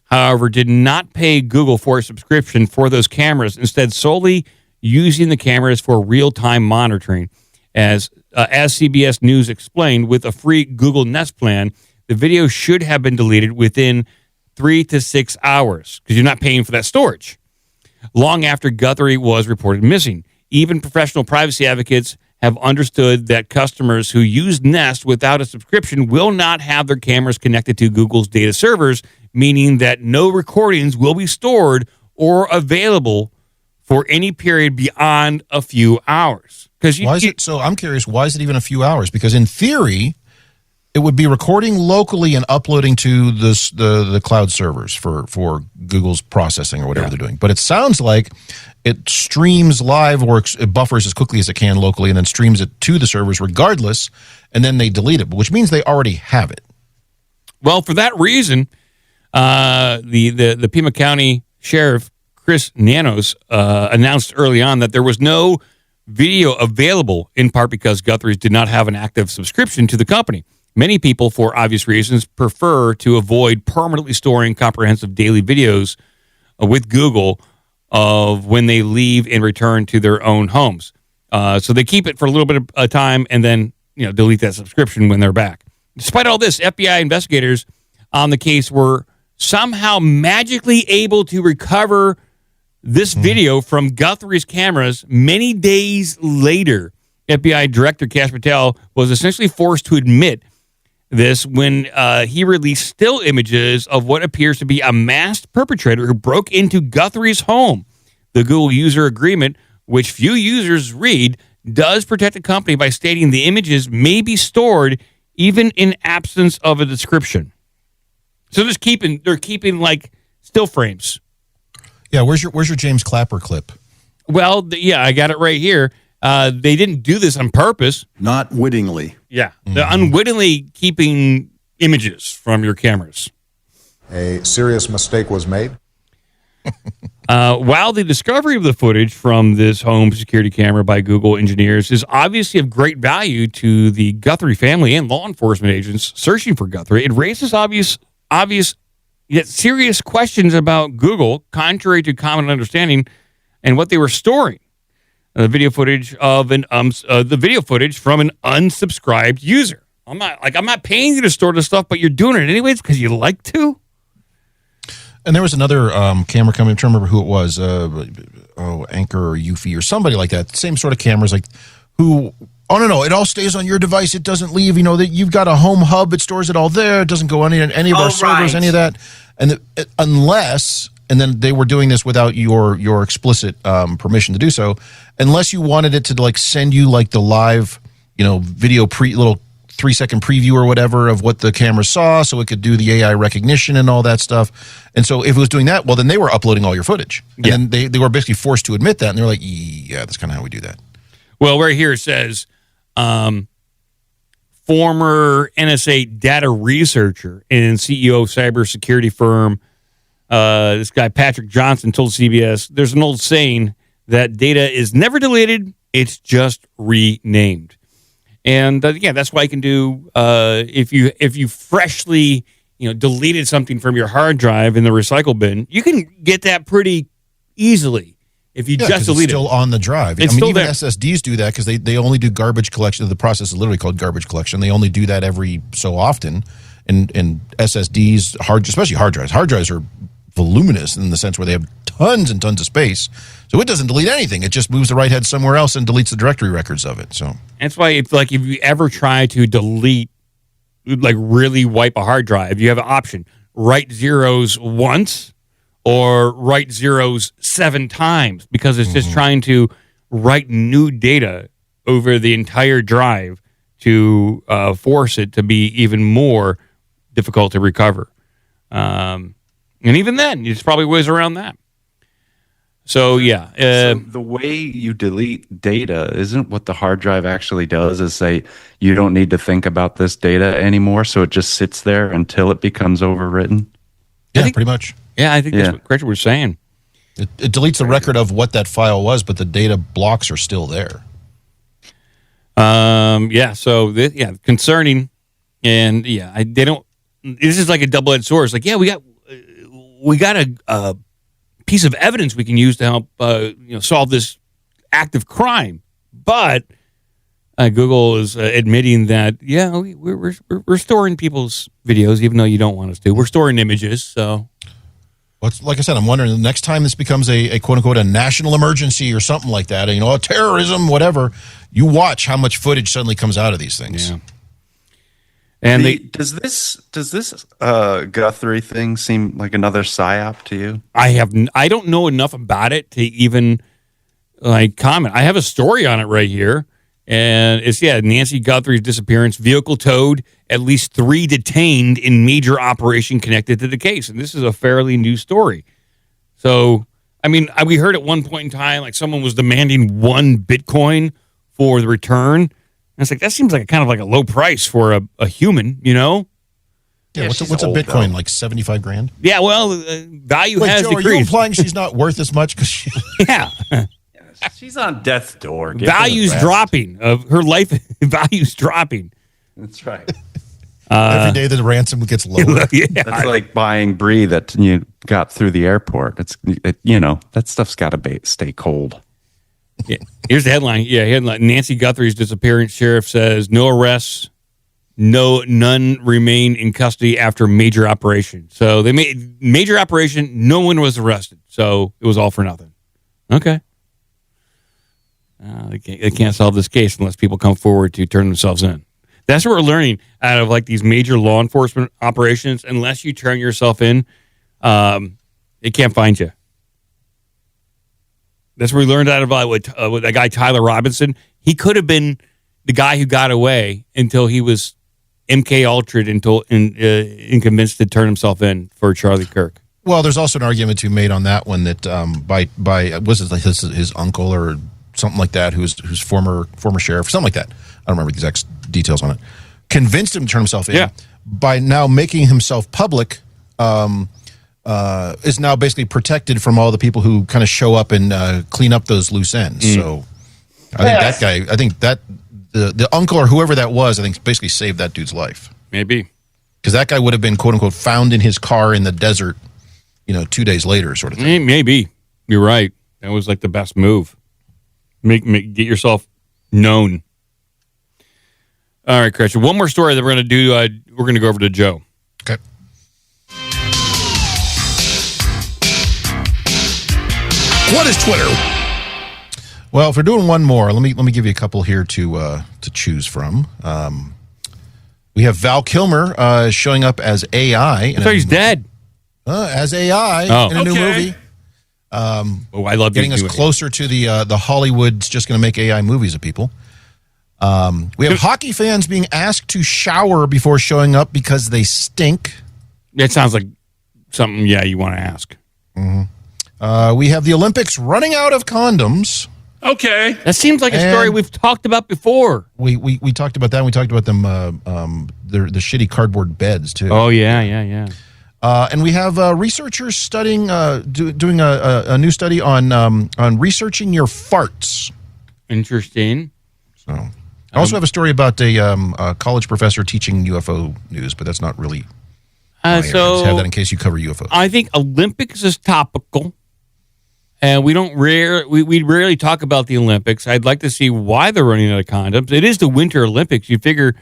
however, did not pay Google for a subscription for those cameras, instead solely using the cameras for real-time monitoring. As CBS News explained, with a free Google Nest plan, the video should have been deleted within 3 to 6 hours because you're not paying for that storage. Long after Guthrie was reported missing, even professional privacy advocates have understood that customers who use Nest without a subscription will not have their cameras connected to Google's data servers, meaning that no recordings will be stored or available for any period beyond a few hours. So I'm curious, why is it even a few hours? Because in theory, it would be recording locally and uploading to the cloud servers for Google's processing or whatever they're doing. But it sounds like it streams live or it buffers as quickly as it can locally and then streams it to the servers regardless, and then they delete it, which means they already have it. Well, for that reason, the Pima County Sheriff, Chris Nanos, announced early on that there was no video available, in part because Guthrie's did not have an active subscription to the company. Many people, for obvious reasons, prefer to avoid permanently storing comprehensive daily videos with Google of when they leave and return to their own homes. So they keep it for a little bit of time and then delete that subscription when they're back. Despite all this, FBI investigators on the case were somehow magically able to recover this video from Guthrie's cameras many days later. FBI Director Kash Patel was essentially forced to admit this when he released still images of what appears to be a masked perpetrator who broke into Guthrie's home. The Google user agreement, which few users read, does protect the company by stating the images may be stored even in absence of a description. So they're keeping like still frames. Yeah, where's your James Clapper clip? Well, I got it right here. They didn't do this on purpose. Not wittingly. Yeah, they're unwittingly keeping images from your cameras. A serious mistake was made. While the discovery of the footage from this home security camera by Google engineers is obviously of great value to the Guthrie family and law enforcement agents searching for Guthrie, it raises obvious yet serious questions about Google, contrary to common understanding, and what they were storing. The video footage from an unsubscribed user. I'm not paying you to store this stuff, but you're doing it anyways because you like to. And there was another camera company, I'm trying to remember who it was, Anchor or Eufy or somebody like that. Same sort of cameras, like who. Oh no, it all stays on your device. It doesn't leave. That you've got a home hub. It stores it all there. It doesn't go on any of our servers, any of that. And unless, and then they were doing this without your explicit permission to do so, unless you wanted it to like send you like the live, video little 3-second preview or whatever of what the camera saw, so it could do the AI recognition and all that stuff. And so if it was doing that, well, then they were uploading all your footage. And then they were basically forced to admit that, and they were like, yeah, that's kind of how we do that. Well, right here it says, former NSA data researcher and CEO of cybersecurity firm, this guy Patrick Johnson told CBS, there's an old saying that data is never deleted, it's just renamed. And that's why you can do if you freshly deleted something from your hard drive in the recycle bin, you can get that pretty easily. If you just delete it's still on the drive. It's still even there. SSDs do that because they only do garbage collection. The process is literally called garbage collection. They only do that every so often. And SSDs, especially hard drives. Hard drives are voluminous in the sense where they have tons and tons of space. So it doesn't delete anything. It just moves the write head somewhere else and deletes the directory records of it. So that's why if you ever try to delete, like really wipe a hard drive, you have an option: write zeros once or write zeros 7 times, because it's just trying to write new data over the entire drive to force it to be even more difficult to recover. And even then, there's probably ways around that. So, so the way you delete data isn't what the hard drive actually does, is say you don't need to think about this data anymore, so it just sits there until it becomes overwritten? Yeah, pretty much. Yeah, I think that's what Gretchen was saying. It deletes the record of what that file was, but the data blocks are still there. Concerning. And they don't, this is like a double-edged sword. It's like, we got a piece of evidence we can use to help solve this act of crime. But Google is admitting that we're storing people's videos, even though you don't want us to. We're storing images. So, Well, like I said, I'm wondering the next time this becomes a quote unquote a national emergency or something like that, terrorism, whatever. You watch how much footage suddenly comes out of these things. Yeah. And does this Guthrie thing seem like another psyop to you? I don't know enough about it to even comment. I have a story on it right here, and it's Nancy Guthrie's disappearance, vehicle towed, at least 3 detained in major operation connected to the case, and this is a fairly new story. So, I mean, we heard at one point in time like someone was demanding 1 Bitcoin for the return. And it's like that seems like kind of like a low price for a human, Yeah, what's a Bitcoin? Like 75 grand? Yeah, well, value has Joe, decreased. Are you implying she's not worth as much? Yeah. She's on death's door. Value's dropping. Of her life value's dropping. That's right. Every day the ransom gets lower. That's like buying brie that you got through the airport. That stuff's got to stay cold. Yeah. Here's the headline. Yeah, headline: Nancy Guthrie's disappearance. Sheriff says no arrests, none remain in custody after major operation. So they made major operation. No one was arrested. So it was all for nothing. Okay. They can't solve this case unless people come forward to turn themselves in. That's what we're learning out of like these major law enforcement operations. Unless you turn yourself in, they can't find you. That's what we learned out of with that guy Tyler Robinson. He could have been the guy who got away until he was MK Ultra'd and convinced to turn himself in for Charlie Kirk. Well, there's also an argument to be made on that one that by was it like his uncle or something like that, who's former sheriff, something like that. I don't remember the exact details on it. Convinced him to turn himself in. Yeah. By now making himself public, is now basically protected from all the people who kind of show up and clean up those loose ends. So I think that the uncle or whoever that was, I think basically saved that dude's life. Maybe. Because that guy would have been, quote unquote, found in his car in the desert, 2 days later, sort of thing. Maybe. You're right. That was like the best move. Get yourself known. All right, Christian. One more story that we're going to do. We're going to go over to Joe. Okay. What is Twitter? Well, if we're doing one more, let me give you a couple here to choose from. We have Val Kilmer showing up as AI. I thought he's dead. As AI in a new movie. I love getting us closer to the Hollywood's just going to make AI movies of people. We have hockey fans being asked to shower before showing up because they stink. That sounds like something, you want to ask. Mm-hmm. We have the Olympics running out of condoms. Okay. That seems like a story we've talked about before. We talked about that. And we talked about them, the shitty cardboard beds, too. Oh, yeah. And we have researchers studying, doing a new study on researching your farts. Interesting. So, I also have a story about a college professor teaching UFO news, but that's not really. So just have that in case you cover UFOs. I think Olympics is topical, and we rarely talk about the Olympics. I'd like to see why they're running out of condoms. It is the Winter Olympics. You figure,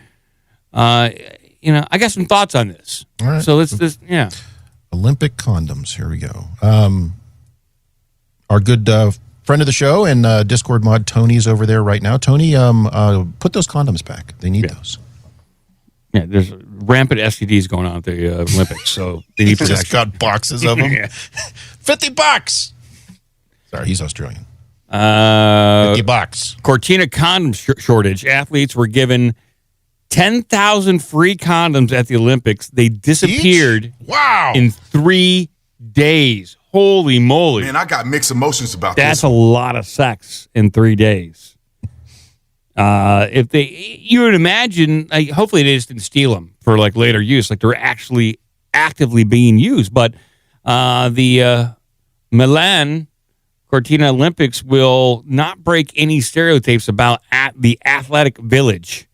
I got some thoughts on this. All right. So let's Olympic condoms. Here we go. Our good friend of the show and Discord mod Tony's over there right now. Tony, put those condoms back. They need those. Yeah, there's rampant STDs going on at the Olympics, so they need protection. Just got boxes of them. 50 bucks. Sorry, he's Australian. 50 bucks. Cortina condom shortage. Athletes were given 10,000 free condoms at the Olympics. They disappeared. Wow. In 3 days. Holy moly. Man, I got mixed emotions about this. That's a lot of sex in 3 days. You would imagine, hopefully they just didn't steal them for like later use, like they're actually actively being used. But the Milan Cortina Olympics will not break any stereotypes about the athletic village.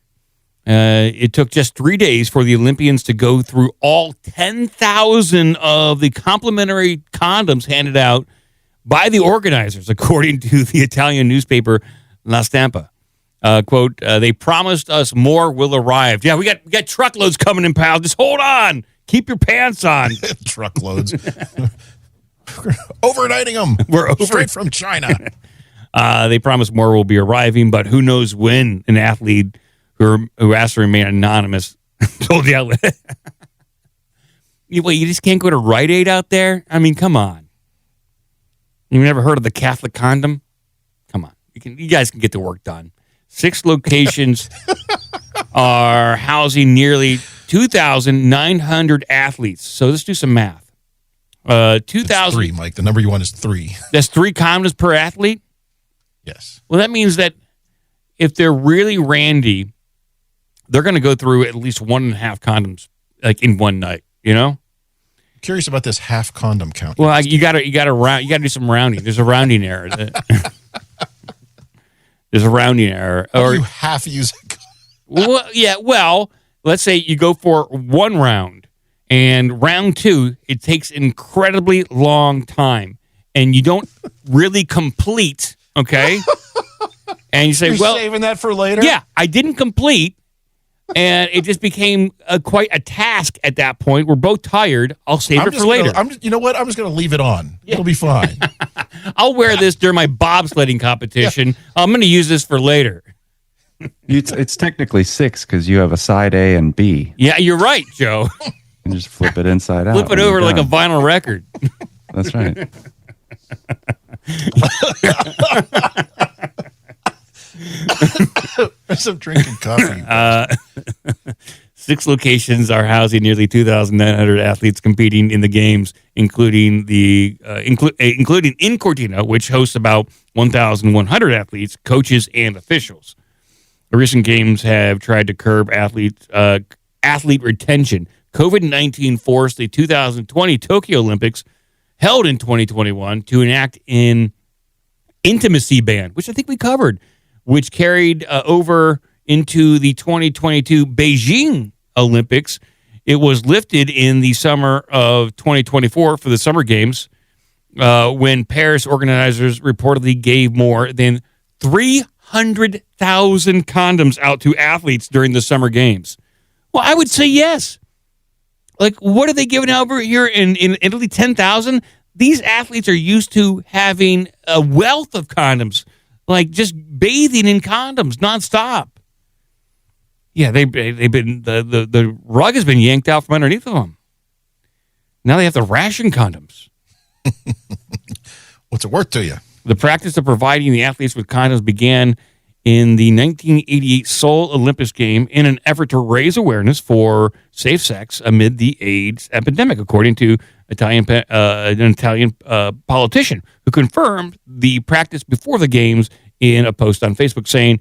It took just 3 days for the Olympians to go through all 10,000 of the complimentary condoms handed out by the organizers, according to the Italian newspaper La Stampa. Quote, they promised us more will arrive. Yeah, we got truckloads coming in, pal. Just hold on. Keep your pants on. Truckloads. Overnighting them. We're straight from China. They promise more will be arriving, but who knows when. An athlete who asked to remain anonymous told the outlet. You just can't go to Rite Aid out there? I mean, come on. You've never heard of the Catholic condom? Come on. You guys can get the work done. 6 locations are housing nearly 2,900 athletes. So let's do some math. 2,000. 3, Mike. The number you want is 3. That's 3 condoms per athlete? Yes. Well, that means that if they're really randy, they're going to go through at least 1.5 condoms like in one night, you know? Curious about this half condom count. Well, you got to do some rounding. There's a rounding error. There's a rounding error. Or you half use it. Well, let's say you go for 1 round, and round 2, it takes an incredibly long time, and you don't really complete, okay? And you say, You're saving that for later? Yeah, I didn't complete, and it just became quite a task at that point. We're both tired. I'll save it for later. You know what? I'm just going to leave it on. It'll be fine. I'll wear this during my bobsledding competition. I'm going to use this for later. It's technically 6 because you have a side A and B. Yeah, you're right, Joe. And just flip it inside out. Flip it over like a vinyl record. That's right. I'm drinking coffee. 6 locations are housing nearly 2,900 athletes competing in the games, including including in Cortina, which hosts about 1,100 athletes, coaches, and officials. The recent games have tried to curb athlete retention. COVID-19 forced the 2020 Tokyo Olympics, held in 2021, to enact an intimacy ban, which I think we covered, which carried over into the 2022 Beijing Olympics. It was lifted in the summer of 2024 for the Summer Games, when Paris organizers reportedly gave more than 300,000 condoms out to athletes during the Summer Games. Well, I would say yes. Like, what are they giving over here in Italy? 10,000? These athletes are used to having a wealth of condoms, like just bathing in condoms nonstop. Yeah, they've been the rug has been yanked out from underneath of them. Now they have to ration condoms. What's it worth to you? The practice of providing the athletes with condoms began in the 1988 Seoul Olympics game in an effort to raise awareness for safe sex amid the AIDS epidemic, according to an Italian politician who confirmed the practice before the games in a post on Facebook, saying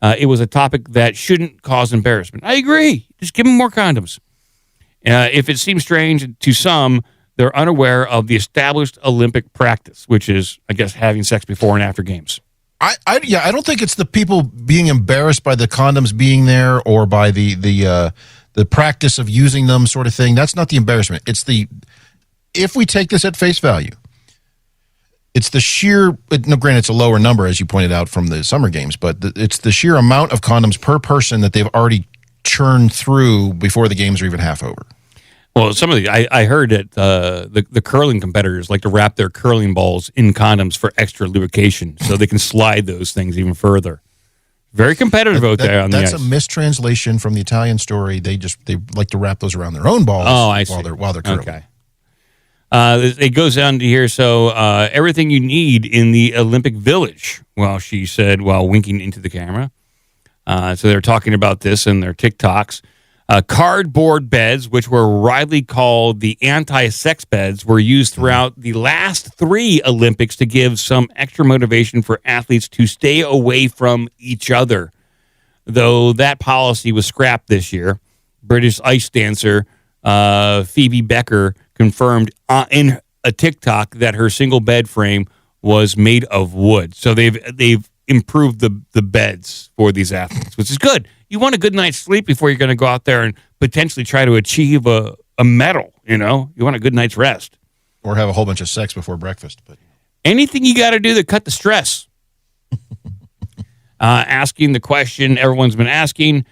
it was a topic that shouldn't cause embarrassment. I agree. Just give them more condoms. If it seems strange to some, they're unaware of the established Olympic practice, which is, I guess, having sex before and after games. I don't think it's the people being embarrassed by the condoms being there or by the practice of using them sort of thing. That's not the embarrassment. It's if we take this at face value, it's the sheer, granted it's a lower number as you pointed out from the Summer Games, but it's the sheer amount of condoms per person that they've already churned through before the games are even half over. Well, some of I heard that the curling competitors like to wrap their curling balls in condoms for extra lubrication, so they can slide those things even further. Very competitive out there on the ice. That's a mistranslation from the Italian story. They like to wrap those around their own balls. Oh, I see. While they're curling. Okay. It goes on to here. So everything you need in the Olympic Village. Well, she said while winking into the camera. So they're talking about this in their TikToks. Cardboard beds, which were widely called the anti-sex beds, were used throughout the last 3 Olympics to give some extra motivation for athletes to stay away from each other. Though that policy was scrapped this year, British ice dancer Phoebe Becker confirmed in a TikTok that her single bed frame was made of wood. So they've improved the beds for these athletes, which is good. You want a good night's sleep before you're going to go out there and potentially try to achieve a medal, you know? You want a good night's rest. Or have a whole bunch of sex before breakfast. But anything you got to do to cut the stress. Asking the question everyone's been asking.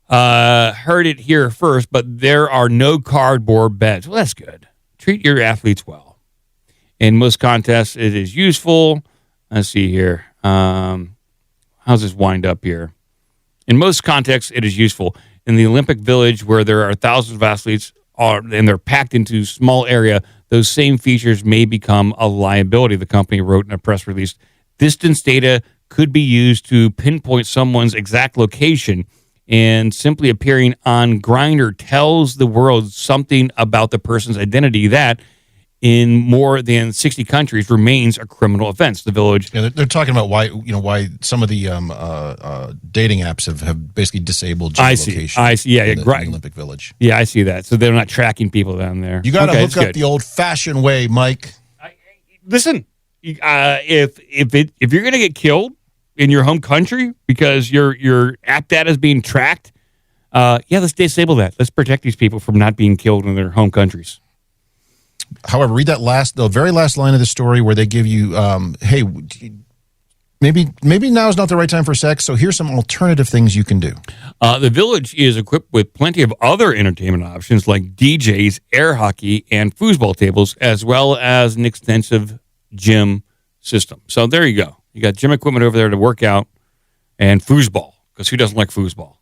Heard it here first, but there are no cardboard beds. Well, that's good. Treat your athletes well. In most contests, it is useful. Let's see here. How's this wind up here? In most contexts, it is useful. In the Olympic Village, where there are thousands of athletes and they're packed into a small area, those same features may become a liability, the company wrote in a press release. Distance data could be used to pinpoint someone's exact location, and simply appearing on Grindr tells the world something about the person's identity that, in more than 60 countries, remains a criminal offense. The Village. Yeah, they're talking about why some of the dating apps have basically disabled geolocation. I see. Yeah, in the right. Olympic Village. Yeah, I see that. So they're not tracking people down there. You got to hook up the old-fashioned way, Mike. Listen, if you're going to get killed in your home country because your app data is being tracked, let's disable that. Let's protect these people from not being killed in their home countries. However, read the very last line of the story where they give you, hey, maybe now is not the right time for sex, so here's some alternative things you can do. The Village is equipped with plenty of other entertainment options like DJs, air hockey, and foosball tables, as well as an extensive gym system. So there you go. You got gym equipment over there to work out, and foosball, because who doesn't like foosball?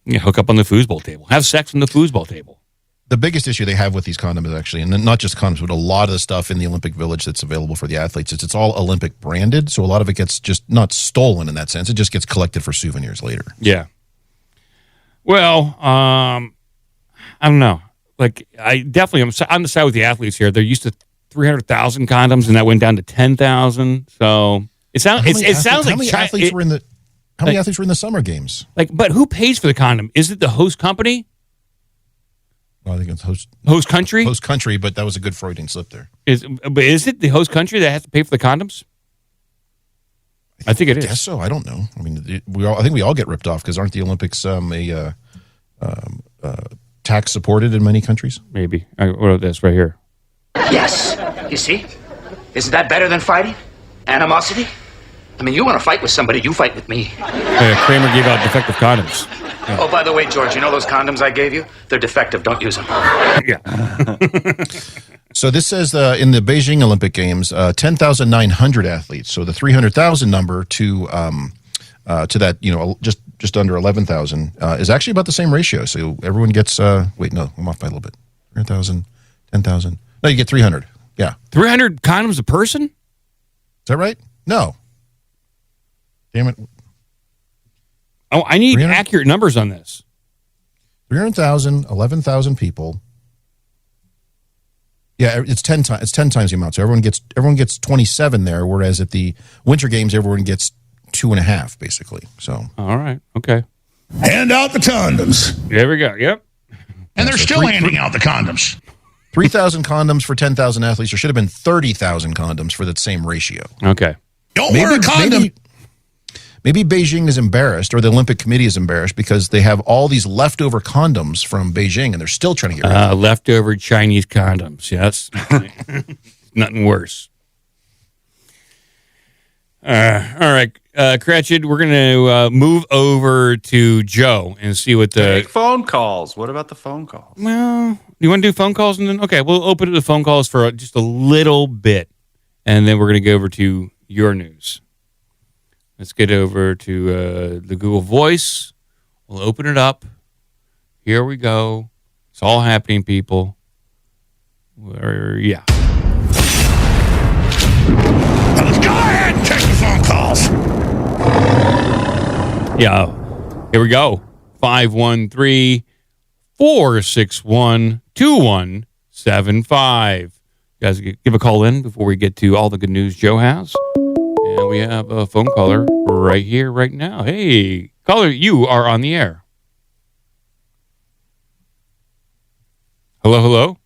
You hook up on the foosball table. Have sex on the foosball table. The biggest issue they have with these condoms, actually, and not just condoms, but a lot of the stuff in the Olympic Village that's available for the athletes, it's all Olympic branded. So a lot of it gets just not stolen in that sense. It just gets collected for souvenirs later. Yeah. Well, I don't know. Like, I'm on the side with the athletes here. They're used to 300,000 condoms, and that went down to 10,000. So it sounds like how many athletes were in the summer games? But who pays for the condom? Is it the host company? Well, I think it's host country. Host country, but that was a good Freudian slip there. Is it the host country that has to pay for the condoms? I think it is. I guess so. I don't know. I mean, I think we all get ripped off because aren't the Olympics tax supported in many countries? Maybe. I wrote this right here. Yes. You see? Isn't that better than fighting? Animosity? I mean, you want to fight with somebody, you fight with me. Kramer gave out defective condoms. Yeah. Oh, by the way, George, you know those condoms I gave you? They're defective. Don't use them. Yeah. So this says in the Beijing Olympic Games, 10,900 athletes. So the 300,000 number to that, just under 11,000 is actually about the same ratio. So everyone gets, wait, no, I'm off by a little bit. 300,000, 10,000. No, you get 300. Yeah. 300 condoms a person? Is that right? No. Damn it. Oh, I need accurate numbers on this. 300,000, 11,000 people. Yeah, it's 10 times. It's 10 times the amount. So everyone gets 27 there, whereas at the Winter Games, everyone gets 2.5, basically. So. All right. Okay. Hand out the condoms. There we go. Yep. And they're still handing out the condoms. 3,000 condoms for 10,000 athletes. There should have been 30,000 condoms for that same ratio. Okay. Don't wear a condom. Maybe Beijing is embarrassed, or the Olympic Committee is embarrassed, because they have all these leftover condoms from Beijing, and they're still trying to get rid of them. Leftover Chinese condoms, yes. Nothing worse. All right, Cratchit, we're going to move over to Joe and see what the... Take phone calls. What about the phone calls? Well, you want to do phone calls? And then okay, we'll open up the phone calls for just a little bit, and then we're going to go over to your news. Let's get over to the Google Voice. We'll open it up. Here we go. It's all happening, people. Yeah. Let's go ahead and take the phone calls. Yeah. Here we go. 513-461-2175. You guys give a call in before we get to all the good news Joe has. And we have a phone caller right here, right now. Hey, caller, you are on the air. Hello, hello?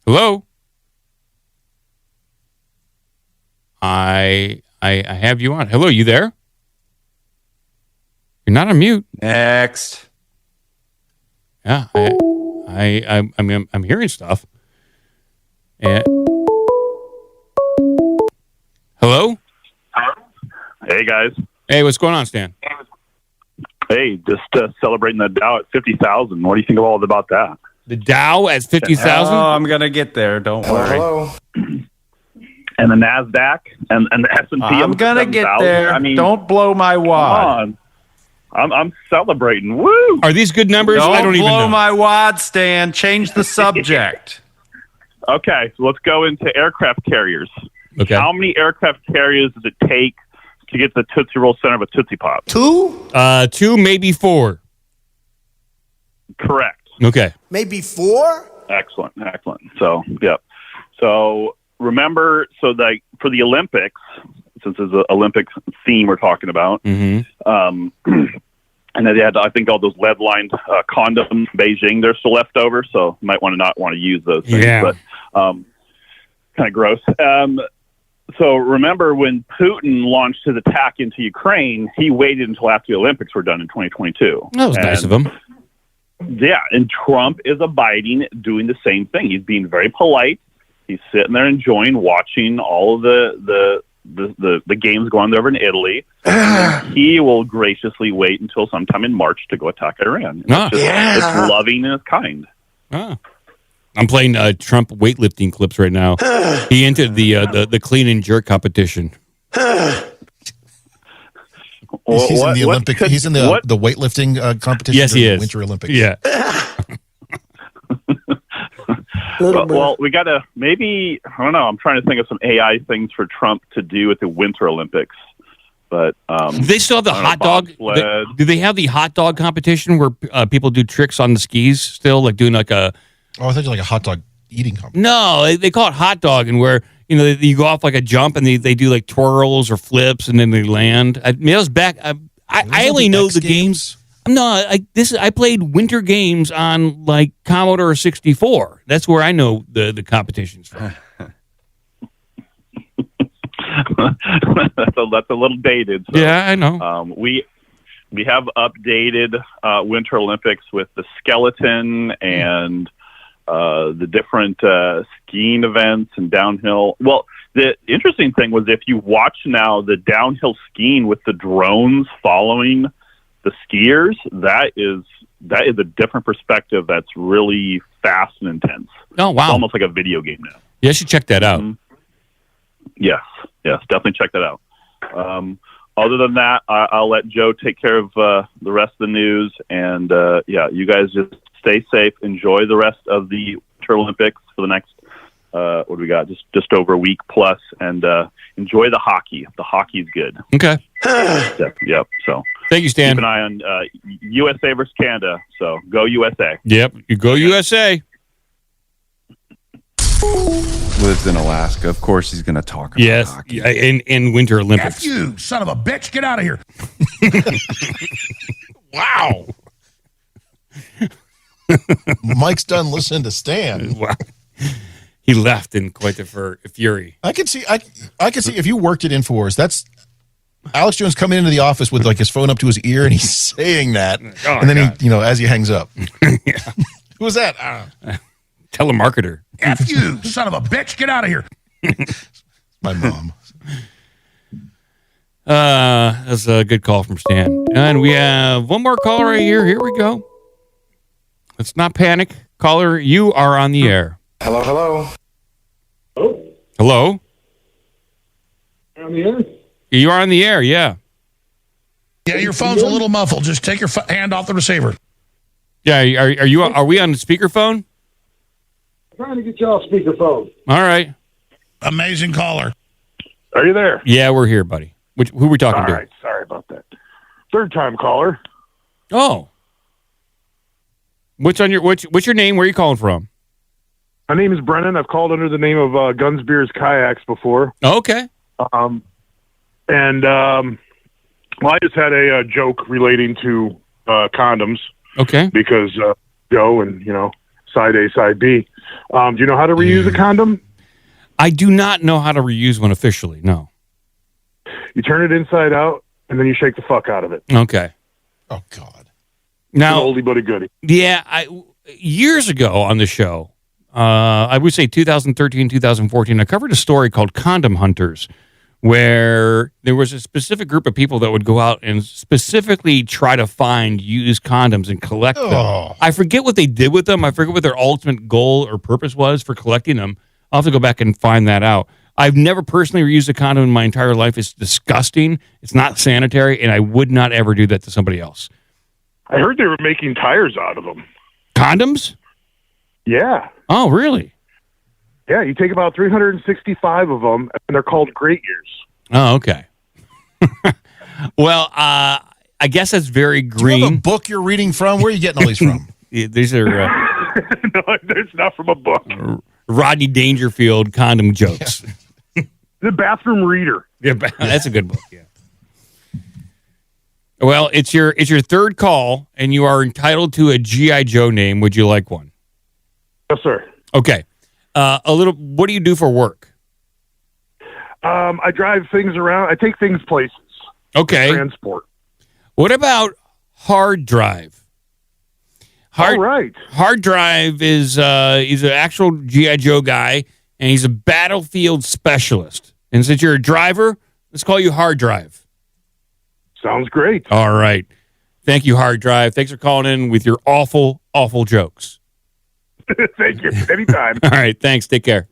Hello? I have you on. Hello, you there? You're not on mute. Next. Yeah, I'm hearing stuff. And hello? Hey, guys. Hey, what's going on, Stan? Hey, just celebrating the Dow at 50,000. What do you think of all about that? The Dow at 50,000? Oh, I'm going to get there. Don't worry. Hello. And the NASDAQ and the S&P. I'm going to get 7,000. there. I mean, don't blow my wad. I'm celebrating. Woo! Are these good numbers? I don't even know. Blow my wad, Stan. Change the subject. Okay, so let's go into aircraft carriers. Okay. How many aircraft carriers does it take to get the Tootsie Roll center of a Tootsie Pop? 2? 2, maybe 4. Correct. Okay. Maybe 4? Excellent. So, yep. So remember, for the Olympics, since it's an Olympic theme we're talking about, and then they had, I think, all those lead-lined condoms in Beijing. They're still left over, so you might not want to use those things. Yeah. But kind of gross. So remember when Putin launched his attack into Ukraine, he waited until after the Olympics were done in 2022. That was nice of him. Yeah, and Trump is doing the same thing. He's being very polite. He's sitting there watching all of the games going over in Italy. And he will graciously wait until sometime in March to go attack Iran. It's loving and it's kind. I'm playing Trump weightlifting clips right now. He entered the clean and jerk competition. He's in the Olympic. He's in the weightlifting competition. Yes, he is. Winter Olympics. Yeah. Well, we got to maybe, I don't know. I'm trying to think of some AI things for Trump to do at the Winter Olympics. But do they still have the hot dog? Do they have the hot dog competition where people do tricks on the skis still, like doing like a? Oh, I thought like a hot dog eating competition. No, they call it hot dog, and where you go off like a jump and they do like twirls or flips and then they land. I was back. I only know the games. No, I played winter games on like Commodore 64. That's where I know the competitions from. that's a little dated. So, yeah, I know. We have updated Winter Olympics with the skeleton and the different skiing events and downhill. Well, the interesting thing was if you watch now the downhill skiing with the drones following the skiers, that is a different perspective that's really fast and intense. Oh, wow. It's almost like a video game now. Yeah, you should check that out. Yes, definitely check that out. Other than that, I'll let Joe take care of the rest of the news. And you guys just stay safe. Enjoy the rest of the Winter Olympics for the next, what do we got? Just over a week plus. And enjoy the hockey. The hockey's good. Okay. Yep. So thank you, Stan. Keep an eye on USA versus Canada. So go USA. Yep. You go USA. Lives in Alaska. Of course, he's going to talk about hockey. Yeah, in Winter Olympics. F you, son of a bitch. Get out of here. Wow. Mike's done listening to Stan. Wow. He left in quite a fury. I can see if you worked at InfoWars, that's Alex Jones coming into the office with like his phone up to his ear and he's saying that. And then he, as he hangs up. Yeah. Who was that? Telemarketer. F you, son of a bitch. Get out of here. My mom. That's a good call from Stan. And we have one more caller right here. Here we go. Let's not panic. Caller, you are on the air. Hello. Hello? On the air? You are on the air, yeah. Yeah, your phone's a little muffled. Just take your hand off the receiver. Yeah, are we on the speakerphone? Trying to get you off speakerphone. All right. Amazing caller. Are you there? Yeah, we're here, buddy. Who are we talking to? All right, sorry about that. Third time caller. Oh. What's your name? Where are you calling from? My name is Brennan. I've called under the name of Guns, Beers, Kayaks before. Okay. Well, I just had a joke relating to condoms. Okay. Because Joe and, side A, side B. Do you know how to reuse a condom? I do not know how to reuse one officially, no. You turn it inside out, and then you shake the fuck out of it. Okay. Oh, God. Now, an oldie but a goodie. Yeah, years ago on the show, I would say 2013, 2014, I covered a story called Condom Hunters, where there was a specific group of people that would go out and specifically try to find used condoms and collect them. I forget what they did with them. I forget what their ultimate goal or purpose was for collecting them. I'll have to go back and find that out. I've never personally used a condom in my entire life. It's disgusting. It's not sanitary, and I would not ever do that to somebody else. I heard they were making tires out of them. Condoms? Yeah. Oh, really? Yeah, you take about 365 of them, and they're called Great Years. Oh, okay. Well, I guess that's very green. Do you have a book you're reading from? Where are you getting all these from? These are No, it's not from a book. Rodney Dangerfield condom jokes. The Bathroom Reader. Yeah, that's a good book. Yeah. Well, it's your third call, and you are entitled to a G.I. Joe name. Would you like one? Yes, sir. Okay. What do you do for work? I drive things around. I take things places. Okay. Transport. What about hard drive? Right. Hard drive is he's an actual G.I. Joe guy, and he's a battlefield specialist. And since you're a driver, let's call you Hard Drive. Sounds great. All right. Thank you, Hard Drive. Thanks for calling in with your awful, awful jokes. Thank you. Anytime. All right. Thanks. Take care.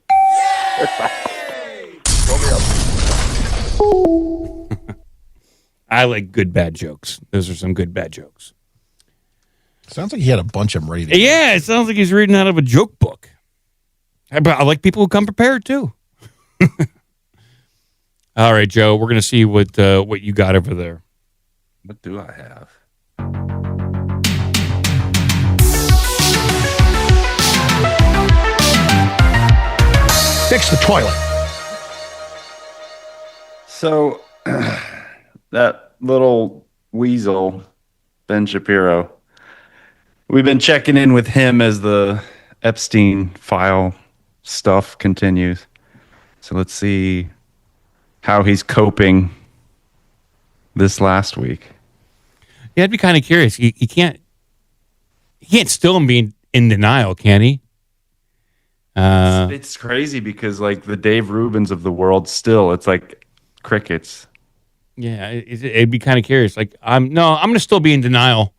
I like good, bad jokes. Those are some good, bad jokes. Sounds like he had a bunch of them ready to Yeah, it sounds like he's reading out of a joke book. But I like people who come prepared, too. All right, Joe, we're going to see what you got over there. What do I have? Fix the toilet. So, that little weasel, Ben Shapiro, we've been checking in with him as the Epstein file stuff continues. So let's see how he's coping this last week. Yeah, I'd be kind of curious. He can't still be in denial, can he? It's crazy because like the Dave Rubins of the world still, it's like crickets. Yeah, it'd be kind of curious. Like I'm going to still be in denial,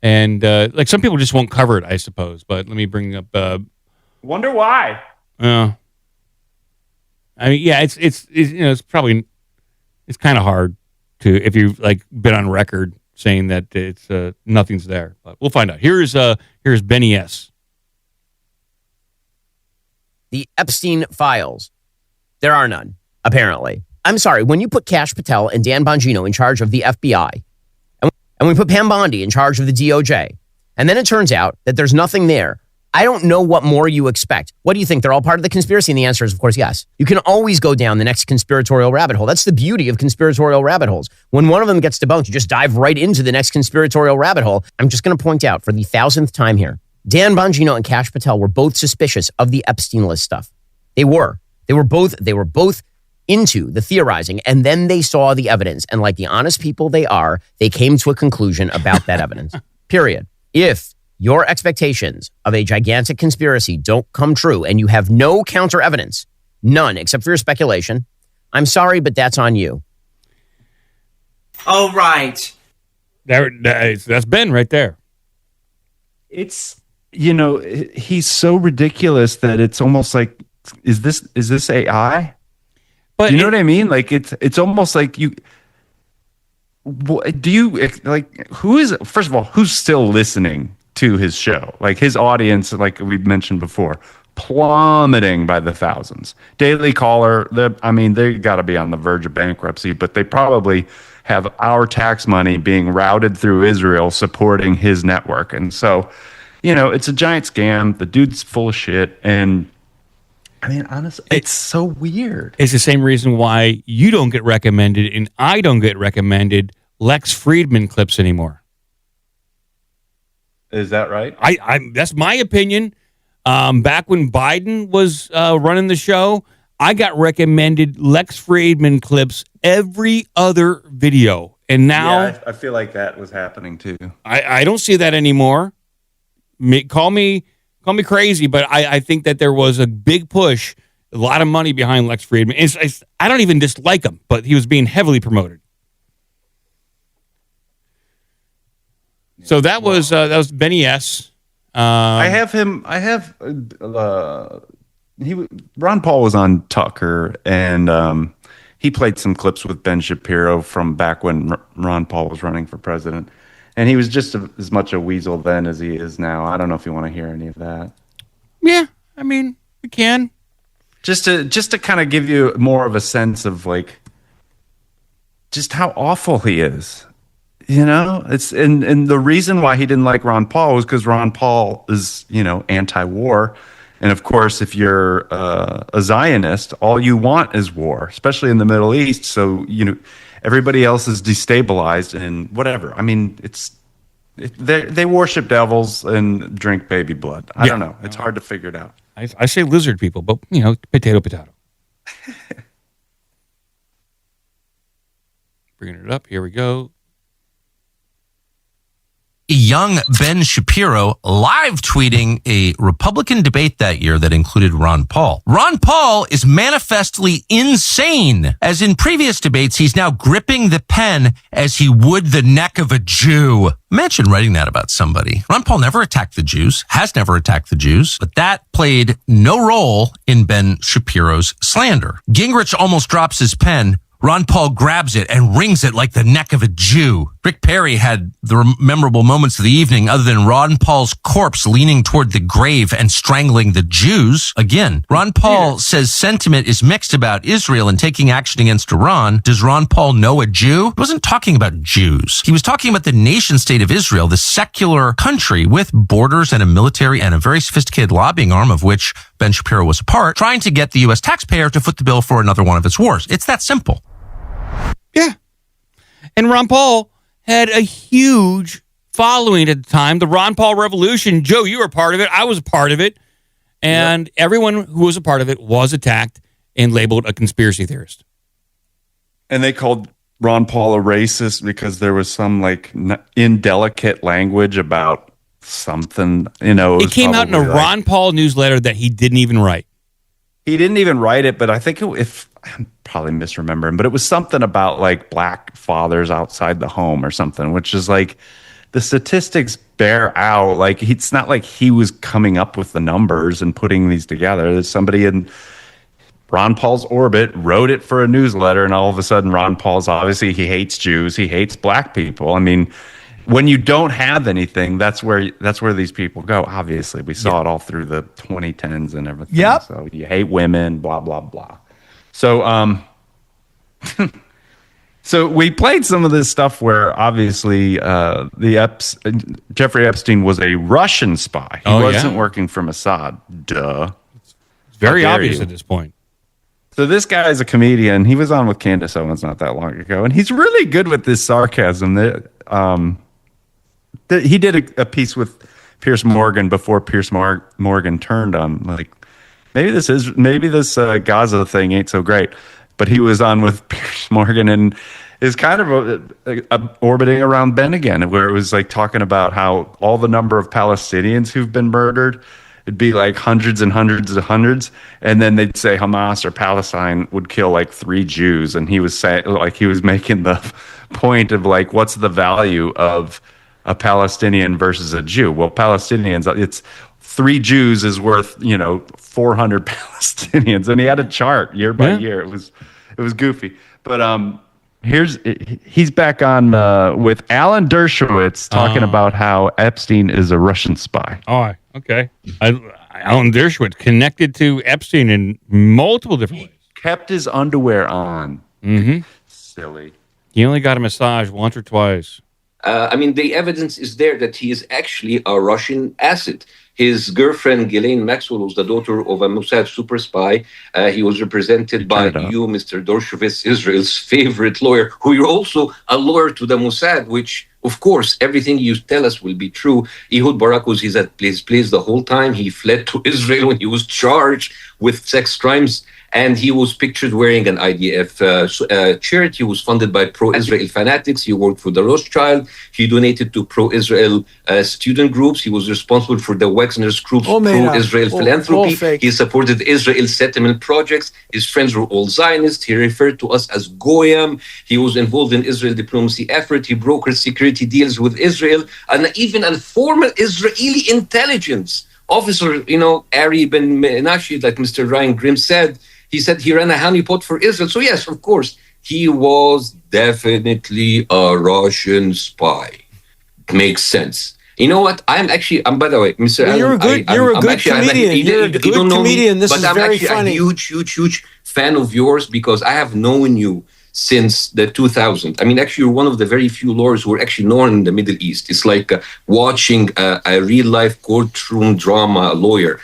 and like some people just won't cover it, I suppose. But let me bring up. Wonder why? I mean, yeah, it's probably kind of hard to if you've like been on record saying that it's nothing's there. But we'll find out. Here's Benny S. The Epstein files. There are none, apparently. I'm sorry, when you put Kash Patel and Dan Bongino in charge of the FBI, and we put Pam Bondi in charge of the DOJ, and then it turns out that there's nothing there, I don't know what more you expect. What do you think? They're all part of the conspiracy? And the answer is, of course, yes. You can always go down the next conspiratorial rabbit hole. That's the beauty of conspiratorial rabbit holes. When one of them gets debunked, you just dive right into the next conspiratorial rabbit hole. I'm just going to point out for the 1,000th time here, Dan Bongino and Kash Patel were both suspicious of the Epstein list stuff. They were both into the theorizing, and then they saw the evidence. And like the honest people they are, they came to a conclusion about that evidence. Period. If your expectations of a gigantic conspiracy don't come true and you have no counter evidence, none except for your speculation, I'm sorry, but that's on you. All right. That's Ben right there. It's, he's so ridiculous that it's almost like, is this AI? But you know what I mean? Like it's almost like first of all, who's still listening to his show? Like his audience, like we mentioned before, plummeting by the thousands. Daily Caller, they got to be on the verge of bankruptcy, but they probably have our tax money being routed through Israel supporting his network. And so, it's a giant scam. The dude's full of shit. And I mean, honestly, it's so weird. It's the same reason why you don't get recommended and I don't get recommended Lex Friedman clips anymore. Is that right? That's my opinion. Back when Biden was running the show, I got recommended Lex Friedman clips every other video. And now I feel like that was happening too. I don't see that anymore. Call me crazy, but I think that there was a big push a lot of money behind Lex Friedman. I don't even dislike him, but he was being heavily promoted. So that was Benny S. I have him. Ron Paul was on Tucker, and he played some clips with Ben Shapiro from back when Ron Paul was running for president, and he was just as much a weasel then as he is now. I don't know if you want to hear any of that. Yeah, I mean, we can just to kind of give you more of a sense of like just how awful he is. You know, it's and the reason why he didn't like Ron Paul was because Ron Paul is, anti-war. And of course, if you're a Zionist, all you want is war, especially in the Middle East. So, everybody else is destabilized and whatever. I mean, they worship devils and drink baby blood. I don't know. It's hard to figure it out. I say lizard people, but, potato. Bringing it up. Here we go. Young Ben Shapiro live tweeting a Republican debate that year that included Ron Paul. Ron Paul is manifestly insane. As in previous debates, he's now gripping the pen as he would the neck of a Jew. Imagine writing that about somebody. Ron Paul never attacked the Jews, has never attacked the Jews, but that played no role in Ben Shapiro's slander. Gingrich almost drops his pen. Ron Paul grabs it and wrings it like the neck of a Jew. Rick Perry had the memorable moments of the evening other than Ron Paul's corpse leaning toward the grave and strangling the Jews. Again, Ron Paul says sentiment is mixed about Israel and taking action against Iran. Does Ron Paul know a Jew? He wasn't talking about Jews. He was talking about the nation state of Israel, the secular country with borders and a military and a very sophisticated lobbying arm of which Ben Shapiro was a part, trying to get the U.S. taxpayer to foot the bill for another one of its wars. It's that simple. Yeah. And Ron Paul had a huge following at the time. The Ron Paul Revolution. Joe, you were part of it. I was a part of it. And everyone who was a part of it was attacked and labeled a conspiracy theorist. And they called Ron Paul a racist because there was some indelicate language about something, It came out in a Ron Paul newsletter that he didn't even write. He didn't even write it, but I think I'm probably misremembering, but it was something about like black fathers outside the home or something, which is like the statistics bear out. Like it's not like he was coming up with the numbers and putting these together. There's somebody in Ron Paul's orbit wrote it for a newsletter, and all of a sudden Ron Paul's obviously he hates Jews, he hates black people. I mean, when you don't have anything, that's where these people go. Obviously, we saw it all through the 2010s and everything. Yep. So you hate women, blah blah blah. So so we played some of this stuff where obviously Jeffrey Epstein was a Russian spy. He wasn't working for Mossad. Duh. It's very obvious at this point. So this guy is a comedian. He was on with Candace Owens not that long ago, and he's really good with this sarcasm. He did a piece with Piers Morgan before Piers Morgan turned on. Like maybe this Gaza thing ain't so great, but he was on with Piers Morgan and is kind of orbiting around Ben again, where it was like talking about how all the number of Palestinians who've been murdered, it'd be like hundreds and hundreds and hundreds, and then they'd say Hamas or Palestine would kill like 3 Jews, and he was saying like he was making the point of like what's the value of a Palestinian versus a Jew? Well, Palestinians, it's 3 Jews is worth 400 Palestinians, and he had a chart year by year. It was goofy, but he's back on with Alan Dershowitz talking about how Epstein is a Russian spy. Oh, okay. Alan Dershowitz connected to Epstein in multiple different ways. Kept his underwear on. Mm-hmm. Silly. He only got a massage once or twice. The evidence is there that he is actually a Russian asset. His girlfriend, Ghislaine Maxwell, was the daughter of a Mossad super spy. He was represented by you, Mr. Dershowitz, Israel's favorite lawyer, who you're also a lawyer to the Mossad, which, of course, everything you tell us will be true. Ehud Barak was at his place the whole time. He fled to Israel when he was charged with sex crimes. And he was pictured wearing an IDF shirt. He was funded by pro-Israel fanatics. He worked for the Rothschild. He donated to pro-Israel student groups. He was responsible for the Wexner's group's pro-Israel philanthropy. He supported Israel settlement projects. His friends were all Zionists. He referred to us as Goyim. He was involved in Israel diplomacy effort. He brokered security deals with Israel. And even a former Israeli intelligence officer, Ari Ben Menashe, like Mr. Ryan Grimm said, he said he ran a honeypot for Israel. So yes, of course, he was definitely a Russian spy. Makes sense. You know what? I'm by the way, Mr. Well, you're a good comedian. You're a good comedian. This is very funny. I'm actually a huge fan of yours because I have known you since the 2000s. I mean, actually, you're one of the very few lawyers who are actually known in the Middle East. It's like watching a real-life courtroom drama lawyer.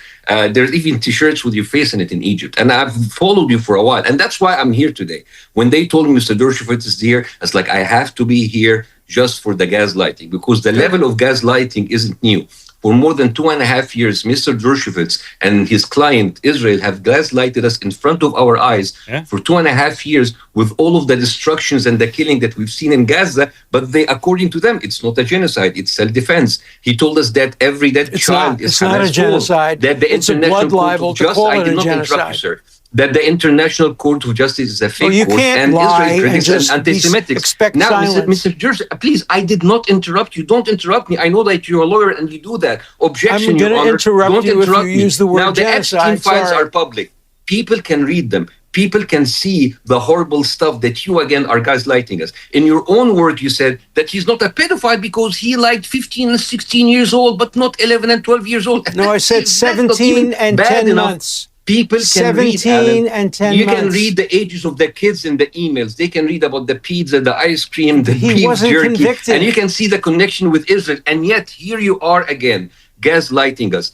There's even T-shirts with your face in it in Egypt. And I've followed you for a while. And that's why I'm here today. When they told me Mr. Dershowitz is here, it's like, I have to be here just for the gaslighting, because the level of gaslighting isn't new. For more than 2.5 years, Mr. Dershowitz and his client, Israel, have gaslighted us in front of our eyes for 2.5 years with all of the destructions and the killing that we've seen in Gaza. But they, according to them, it's not a genocide, it's self-defense. He told us that every dead child is not a genocide. That the it's a blood libel to call it a genocide. That the International Court of Justice is a fake court, and Israel critics and anti-Semitic. Now, Mr. Jersey, please, I did not interrupt you. Don't interrupt me. I know that you're a lawyer and you do that. Objection, Your Honor. I'm going to interrupt you if you use the word now, genocide. Now, the Epstein files are public. People can read them. People can see the horrible stuff that you, again, are gaslighting us. In your own word, you said that he's not a pedophile because he liked 15 and 16 years old, but not 11 and 12 years old. No, I said 17 and 10 months. People can 17 and 10 You months. can read the ages of the kids in the emails. They can read about the pizza, the ice cream, the beef jerky. Convicted. And you can see the connection with Israel. And yet, here you are again, gaslighting us.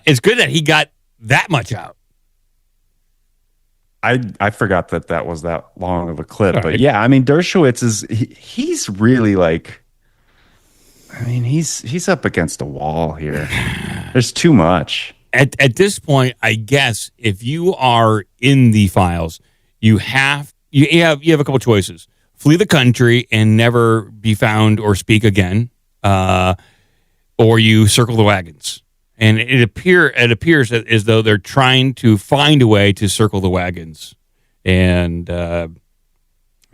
It's good that he got that much out. I forgot that was that long of a clip. But yeah, I mean, Dershowitz he's really like, I mean, he's up against a wall here. There's too much. At this point, I guess if you are in the files, you have a couple choices: flee the country and never be found or speak again, or you circle the wagons. And it appears as though they're trying to find a way to circle the wagons. And I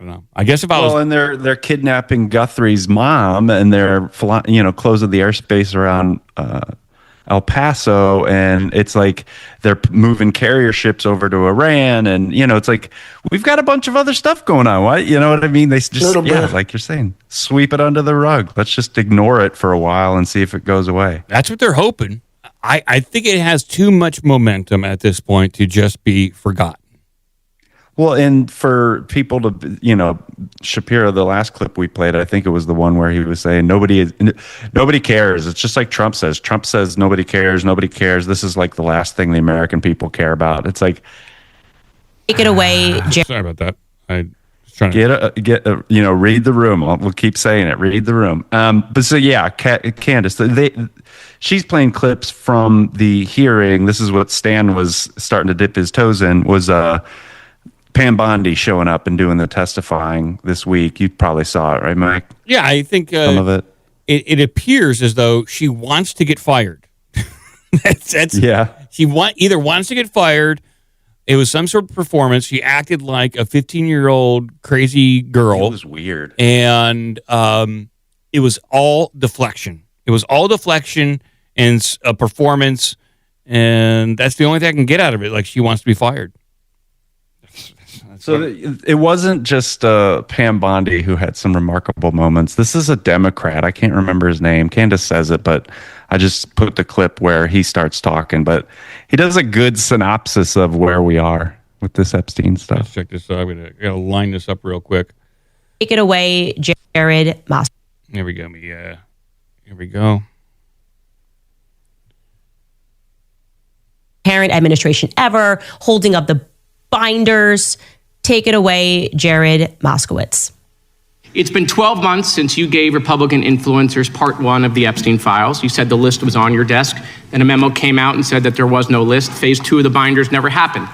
don't know. I guess if I was and they're kidnapping Guthrie's mom, and they're closing the airspace around El Paso, and it's like they're moving carrier ships over to Iran, and it's like we've got a bunch of other stuff going on. What what I mean? They just like you're saying, sweep it under the rug. Let's just ignore it for a while and see if it goes away. That's what they're hoping. I think it has too much momentum at this point to just be forgotten. Well, and for people to, Shapiro, the last clip we played, I think it was the one where he was saying nobody cares. It's just like Trump says. Trump says nobody cares. Nobody cares. This is like the last thing the American people care about. It's like, take it away, Sorry about that. I was trying to read the room. We'll keep saying it. Read the room. But so yeah, Candace, she's playing clips from the hearing. This is what Stan was starting to dip his toes in. Was Pam Bondi showing up and doing the testifying this week. You probably saw it, right, Mike? Yeah, I think some of it. It appears as though she wants to get fired. Yeah. She either wants to get fired. It was some sort of performance. She acted like a 15-year-old crazy girl. It was weird. And it was all deflection. It was all deflection and a performance. And that's the only thing I can get out of it. Like, she wants to be fired. So it wasn't just Pam Bondi who had some remarkable moments. This is a Democrat. I can't remember his name. Candace says it, but I just put the clip where he starts talking. But he does a good synopsis of where we are with this Epstein stuff. Let's check this out. I'm going to line this up real quick. Take it away, Jared Moskowitz. Here we go. Here we go. Parent administration ever, holding up the binders. Take it away, Jared Moskowitz. It's been 12 months since you gave Republican influencers part one of the Epstein files. You said the list was on your desk. Then a memo came out and said that there was no list. Phase two of the binders never happened.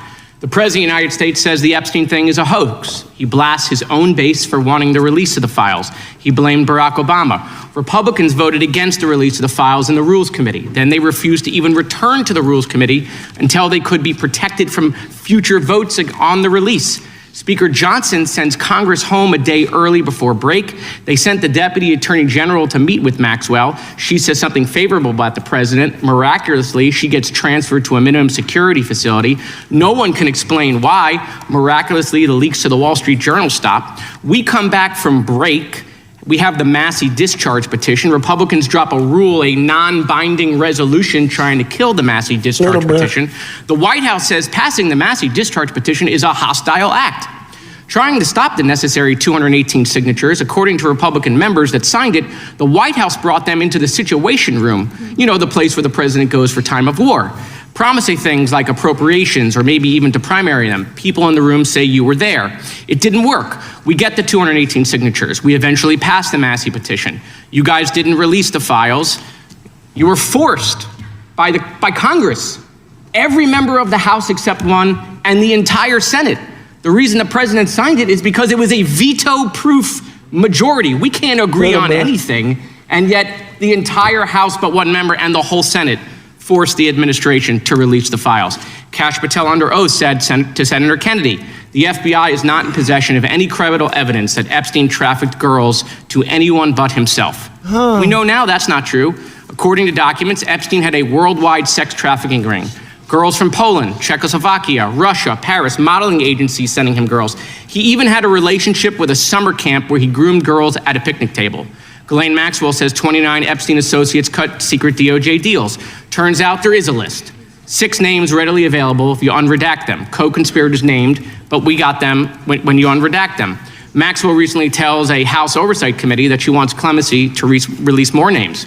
The President of the United States says the Epstein thing is a hoax. He blasts his own base for wanting the release of the files. He blamed Barack Obama. Republicans voted against the release of the files in the Rules Committee. Then they refused to even return to the Rules Committee until they could be protected from future votes on the release. Speaker Johnson sends Congress home a day early before break. They sent the Deputy Attorney General to meet with Maxwell. She says something favorable about the president. Miraculously, she gets transferred to a minimum security facility. No one can explain why. Miraculously, the leaks to the Wall Street Journal stop. We come back from break. We have the Massey discharge petition. Republicans drop a rule, a non-binding resolution trying to kill the Massey discharge petition. The White House says passing the Massey discharge petition is a hostile act. Trying to stop the necessary 218 signatures, according to Republican members that signed it, the White House brought them into the Situation Room, you know, the place where the president goes for time of war, promising things like appropriations or maybe even to primary them. People in the room say you were there. It didn't work. We get the 218 signatures. We eventually passed the Massey petition. You guys didn't release the files. You were forced by Congress, every member of the House except one, and the entire Senate. The reason the president signed it is because it was a veto-proof majority. We can't agree on anything, and yet the entire House but one member and the whole Senate forced the administration to release the files. Kash Patel under oath said to Senator Kennedy, the FBI is not in possession of any credible evidence that Epstein trafficked girls to anyone but himself. We know now that's not true. According to documents, Epstein had a worldwide sex trafficking ring. Girls from Poland, Czechoslovakia, Russia, Paris, modeling agencies sending him girls. He even had a relationship with a summer camp where he groomed girls at a picnic table. Ghislaine Maxwell says 29 Epstein associates cut secret DOJ deals. Turns out there is a list. 6 names readily available if you unredact them. Co-conspirators named, but we got them when you unredact them. Maxwell recently tells a House Oversight Committee that she wants clemency to release more names.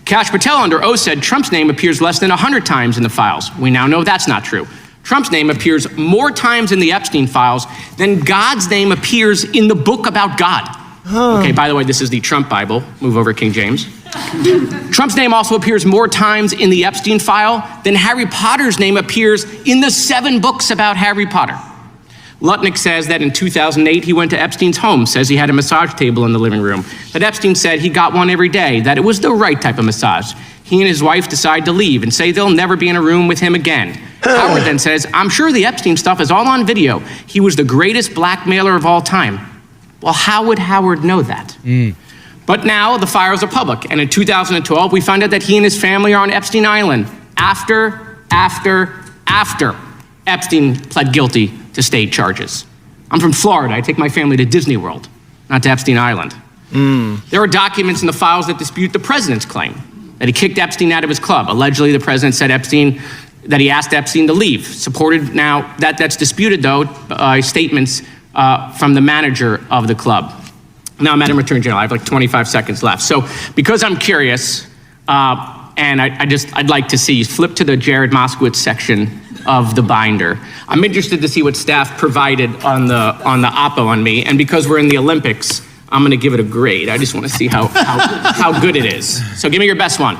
Kash Patel under oath said Trump's name appears less than 100 times in the files. We now know that's not true. Trump's name appears more times in the Epstein files than God's name appears in the book about God. Okay, by the way, this is the Trump Bible. Move over, King James. Trump's name also appears more times in the Epstein file than Harry Potter's name appears in the 7 books about Harry Potter. Lutnick says that in 2008, he went to Epstein's home, says he had a massage table in the living room, that Epstein said he got one every day, that it was the right type of massage. He and his wife decide to leave and say they'll never be in a room with him again. Howard then says, I'm sure the Epstein stuff is all on video. He was the greatest blackmailer of all time. Well, how would Howard know that? But now the files are public, and in 2012, we found out that he and his family are on Epstein Island after Epstein pled guilty to state charges. I'm from Florida. I take my family to Disney World, not to Epstein Island. There are documents in the files that dispute the president's claim that he kicked Epstein out of his club. Allegedly, the president said that he asked Epstein to leave. Supported now, that's disputed though by statements from the manager of the club. Now, Madam Attorney General, I have like 25 seconds left. So because I'm curious, and I'd like to see you flip to the Jared Moskowitz section of the binder. I'm interested to see what staff provided on the oppo on me, and because we're in the Olympics, I'm going to give it a grade. I just want to see how good it is. So give me your best one.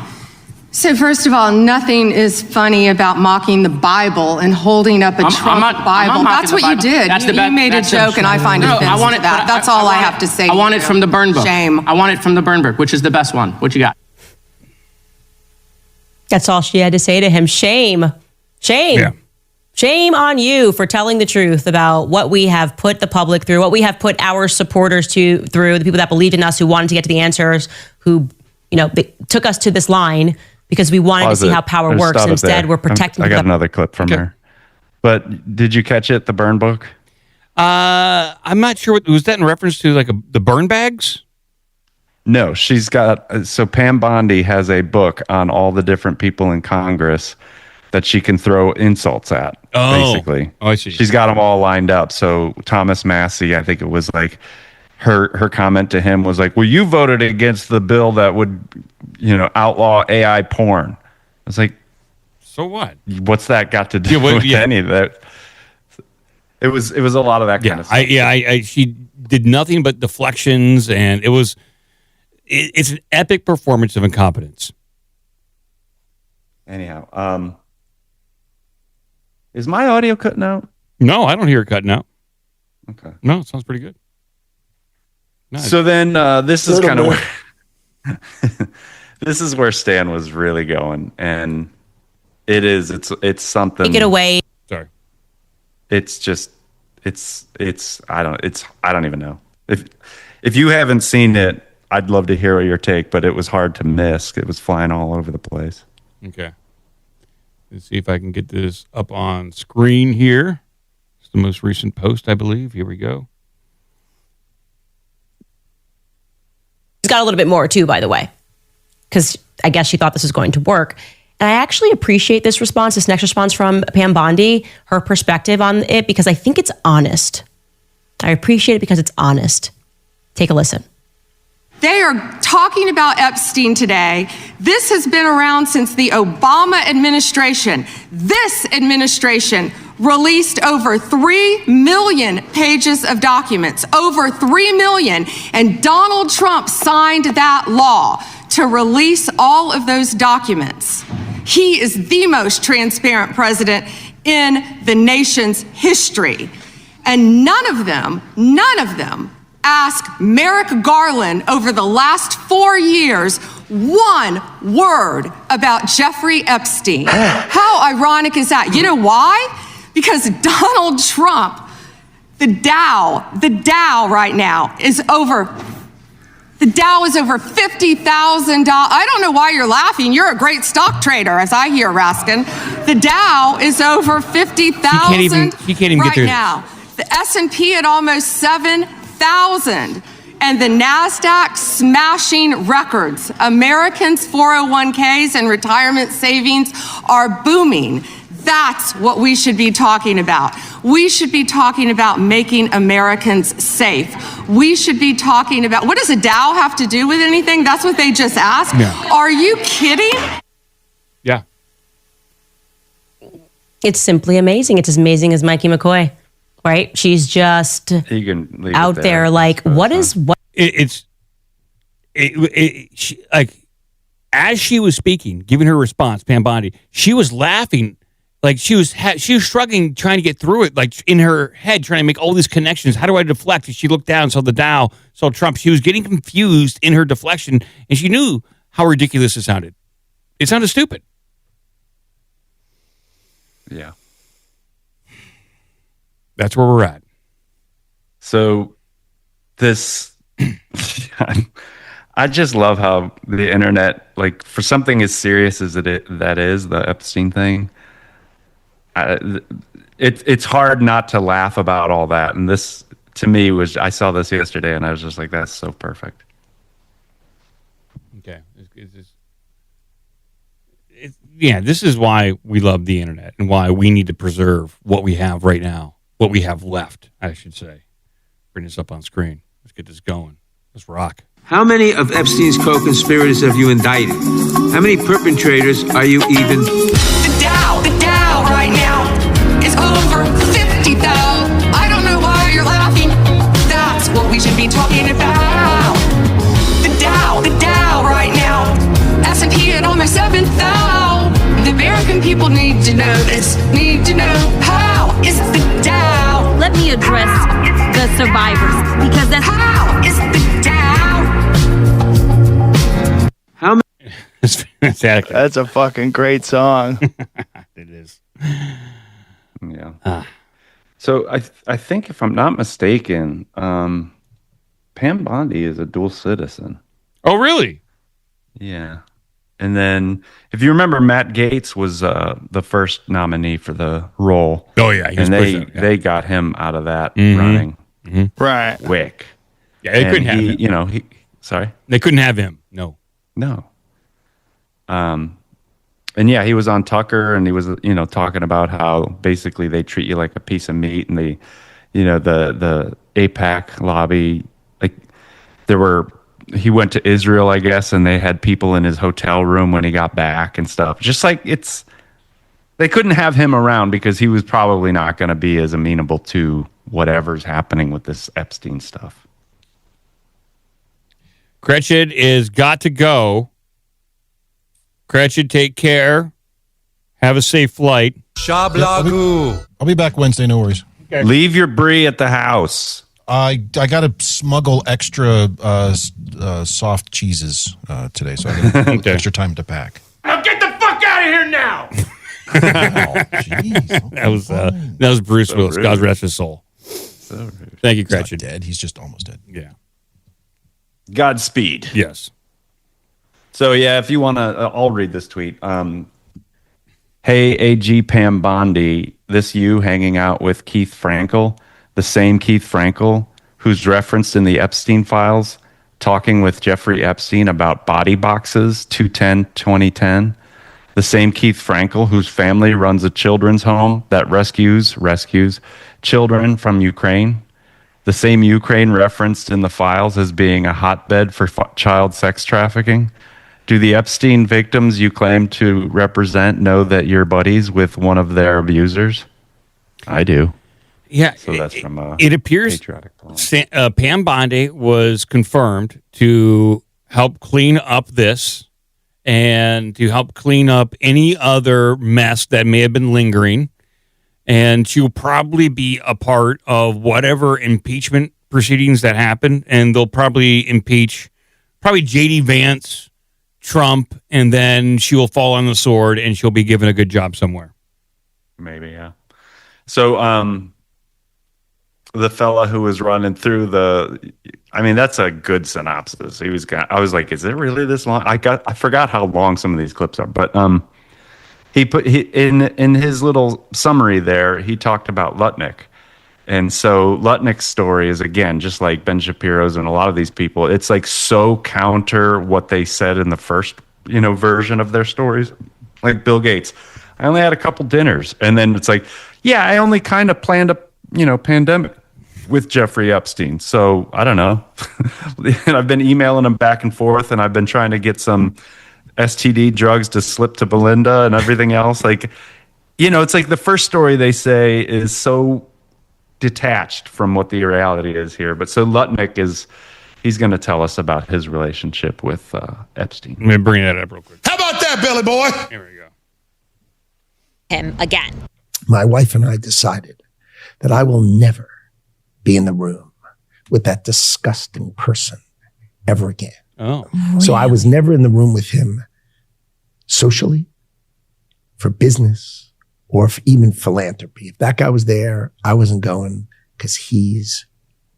So first of all, nothing is funny about mocking the Bible and holding up a Trump Bible. That's what you did. You made a joke, and I find offensive to that. That's all I have to say. I want it from the burn book. Shame. I want it from the burn book, which is the best one. What you got? That's all she had to say to him. Shame. Shame. Yeah. Shame on you for telling the truth about what we have put the public through, what we have put our supporters through, the people that believed in us, who wanted to get to the answers, who, took us to this line because we wanted to see how power works. Instead, we're protecting. I got another clip from her. But did you catch it? The burn book? I'm not sure. Was that in reference to the burn bags? No, she's got. So Pam Bondi has a book on all the different people in Congress that she can throw insults at. Basically. Oh, I see. She's got them all lined up. So Thomas Massey, I think it was like her comment to him was like, well, you voted against the bill that would, outlaw AI porn. I was like, so what? What's that got to do with any of that? It was a lot of that kind of stuff. She did nothing but deflections, and it's an epic performance of incompetence. Anyhow, is my audio cutting out? No, I don't hear it cutting out. Okay. No, it sounds pretty good. Nice. So then this is kind of where this is where Stan was really going, and it's something. Take it away. Sorry. It's just I don't even know. If you haven't seen it, I'd love to hear your take, but it was hard to miss. It was flying all over the place. Okay. Let's see if I can get this up on screen here. It's the most recent post, I believe. Here we go. She's got a little bit more too, by the way, because I guess she thought this was going to work. And I actually appreciate this response, this next response from Pam Bondi, her perspective on it, because I think it's honest. I appreciate it because it's honest. Take a listen. They are talking about Epstein today. This has been around since the Obama administration. This administration released over 3 million pages of documents, over 3 million. And Donald Trump signed that law to release all of those documents. He is the most transparent president in the nation's history. And none of them ask Merrick Garland over the last 4 years one word about Jeffrey Epstein. How ironic is that? You know why? Because Donald Trump, the Dow right now is over $50,000. I don't know why you're laughing. You're a great stock trader, as I hear, Raskin. The Dow is over 50,000 he can't even right get now. The S&P at almost 7,000. And the NASDAQ smashing records. Americans' 401ks and retirement savings are booming. That's what we should be talking about. We should be talking about making Americans safe. We should be talking about, what does a Dow have to do with anything? That's what they just asked. Yeah. Are you kidding? Yeah. It's simply amazing. It's as amazing as Mikey McCoy, right? She's just out there like, what is what? As she was speaking, giving her response, Pam Bondi, she was laughing. Like she was struggling, trying to get through it, like in her head, trying to make all these connections. How do I deflect? And she looked down, saw the Dow, saw Trump. She was getting confused in her deflection, and she knew how ridiculous it sounded. It sounded stupid. Yeah. That's where we're at. So this, I just love how the internet, like for something as serious as that is, the Epstein thing, it's hard not to laugh about all that. And this, to me, I saw this yesterday and I was just like, that's so perfect. Okay. This is why we love the internet and why we need to preserve what we have right now, what we have left, I should say. Bring this up on screen. Let's get this going. Let's rock. How many of Epstein's co-conspirators have you indicted? How many perpetrators are you even? The Dow right now is over 50,000. I don't know why you're laughing. That's what we should be talking about. The Dow right now. S&P at almost 7,000. The American people need to know this. Need to know how is the Dow. Let me address the survivors because that's how is the Dow. How many? It's fantastic. That's a fucking great song. It is. Yeah. So I think if I'm not mistaken, Pam Bondi is a dual citizen. Oh, really? Yeah. And then, if you remember, Matt Gaetz was the first nominee for the role. Oh yeah, and they got him out of that running right quick. Yeah, they couldn't have him. Sorry, they couldn't have him. No. And yeah, he was on Tucker, and he was talking about how basically they treat you like a piece of meat, and they, the AIPAC lobby, like he went to Israel, I guess, and they had people in his hotel room when he got back and stuff. Just like they couldn't have him around because he was probably not going to be as amenable to whatever's happening with this Epstein stuff. Gretchen is got to go. Gretchen, take care. Have a safe flight. Shablagu. I'll be back Wednesday. No worries. Okay. Leave your brie at the house. I got to smuggle extra soft cheeses today, so I got extra time to pack. Now get the fuck out of here now! Jeez, that was Bruce Willis. God rest his soul. Thank you, Gretchen. He's not dead. He's just almost dead. Yeah. Godspeed. Yes. So yeah, if you want to, I'll read this tweet. Hey, AG Pam Bondi, this you hanging out with Keith Frankel, the same Keith Frankel who's referenced in the Epstein files, talking with Jeffrey Epstein about body boxes, 210-2010. The same Keith Frankel whose family runs a children's home that rescues children from Ukraine. The same Ukraine referenced in the files as being a hotbed for child sex trafficking. Do the Epstein victims you claim to represent know that you're buddies with one of their abusers? I do. Yeah. So that's from it appears Pam Bondi was confirmed to help clean up this and to help clean up any other mess that may have been lingering. And she will probably be a part of whatever impeachment proceedings that happen. And they'll probably impeach J.D. Vance, Trump, and then she will fall on the sword and she'll be given a good job somewhere. Maybe, yeah. So the fella who was running through that's a good synopsis. I was like, is it really this long? I forgot how long some of these clips are, but in his little summary there, he talked about Lutnick. And so Lutnick's story is, again, just like Ben Shapiro's and a lot of these people, it's like so counter what they said in the first, version of their stories. Like Bill Gates, I only had a couple dinners. And then it's like, yeah, I only kind of planned a, pandemic with Jeffrey Epstein. So I don't know. And I've been emailing him back and forth, and I've been trying to get some STD drugs to slip to Belinda and everything else. Like, it's like the first story they say is so detached from what the reality is here. But so Lutnick he's going to tell us about his relationship with Epstein. Let me bring that up real quick. How about that, Billy boy? Here we go. Him again. My wife and I decided that I will never be in the room with that disgusting person ever again. Oh. So I was never in the room with him socially, for business, or for even philanthropy. If that guy was there, I wasn't going because he's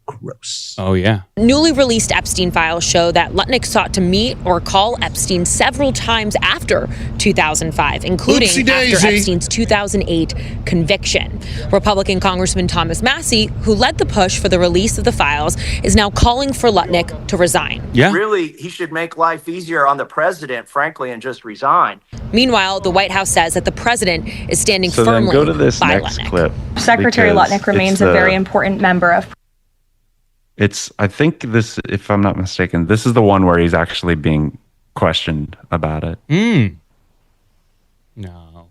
gross. Oh, yeah. Newly released Epstein files show that Lutnick sought to meet or call Epstein several times after 2005, including after Epstein's 2008 conviction. Republican Congressman Thomas Massey, who led the push for the release of the files, is now calling for Lutnick to resign. Yeah. Really, he should make life easier on the president, frankly, and just resign. Meanwhile, the White House says that the president is standing So firmly then go to this by next Lutnick. clip. Secretary Lutnick remains a very important member of. I think this, if I'm not mistaken, this is the one where he's actually being questioned about it. No.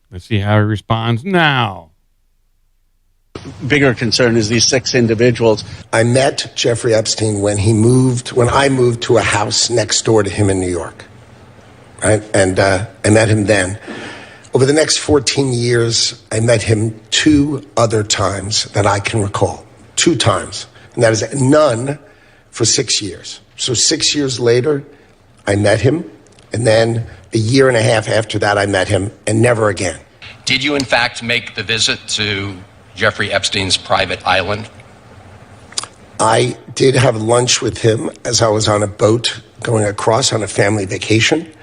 Let's see how he responds now. Bigger concern is these 6 individuals. I met Jeffrey Epstein when I moved to a house next door to him in New York. Right? And I met him then. Over the next 14 years, I met him 2 other times that I can recall. 2 times. And that is none for 6 years. So 6 years later, I met him. And then a year and a half after that, I met him, and never again. Did you, in fact, make the visit to Jeffrey Epstein's private island? I did have lunch with him as I was on a boat going across on a family vacation.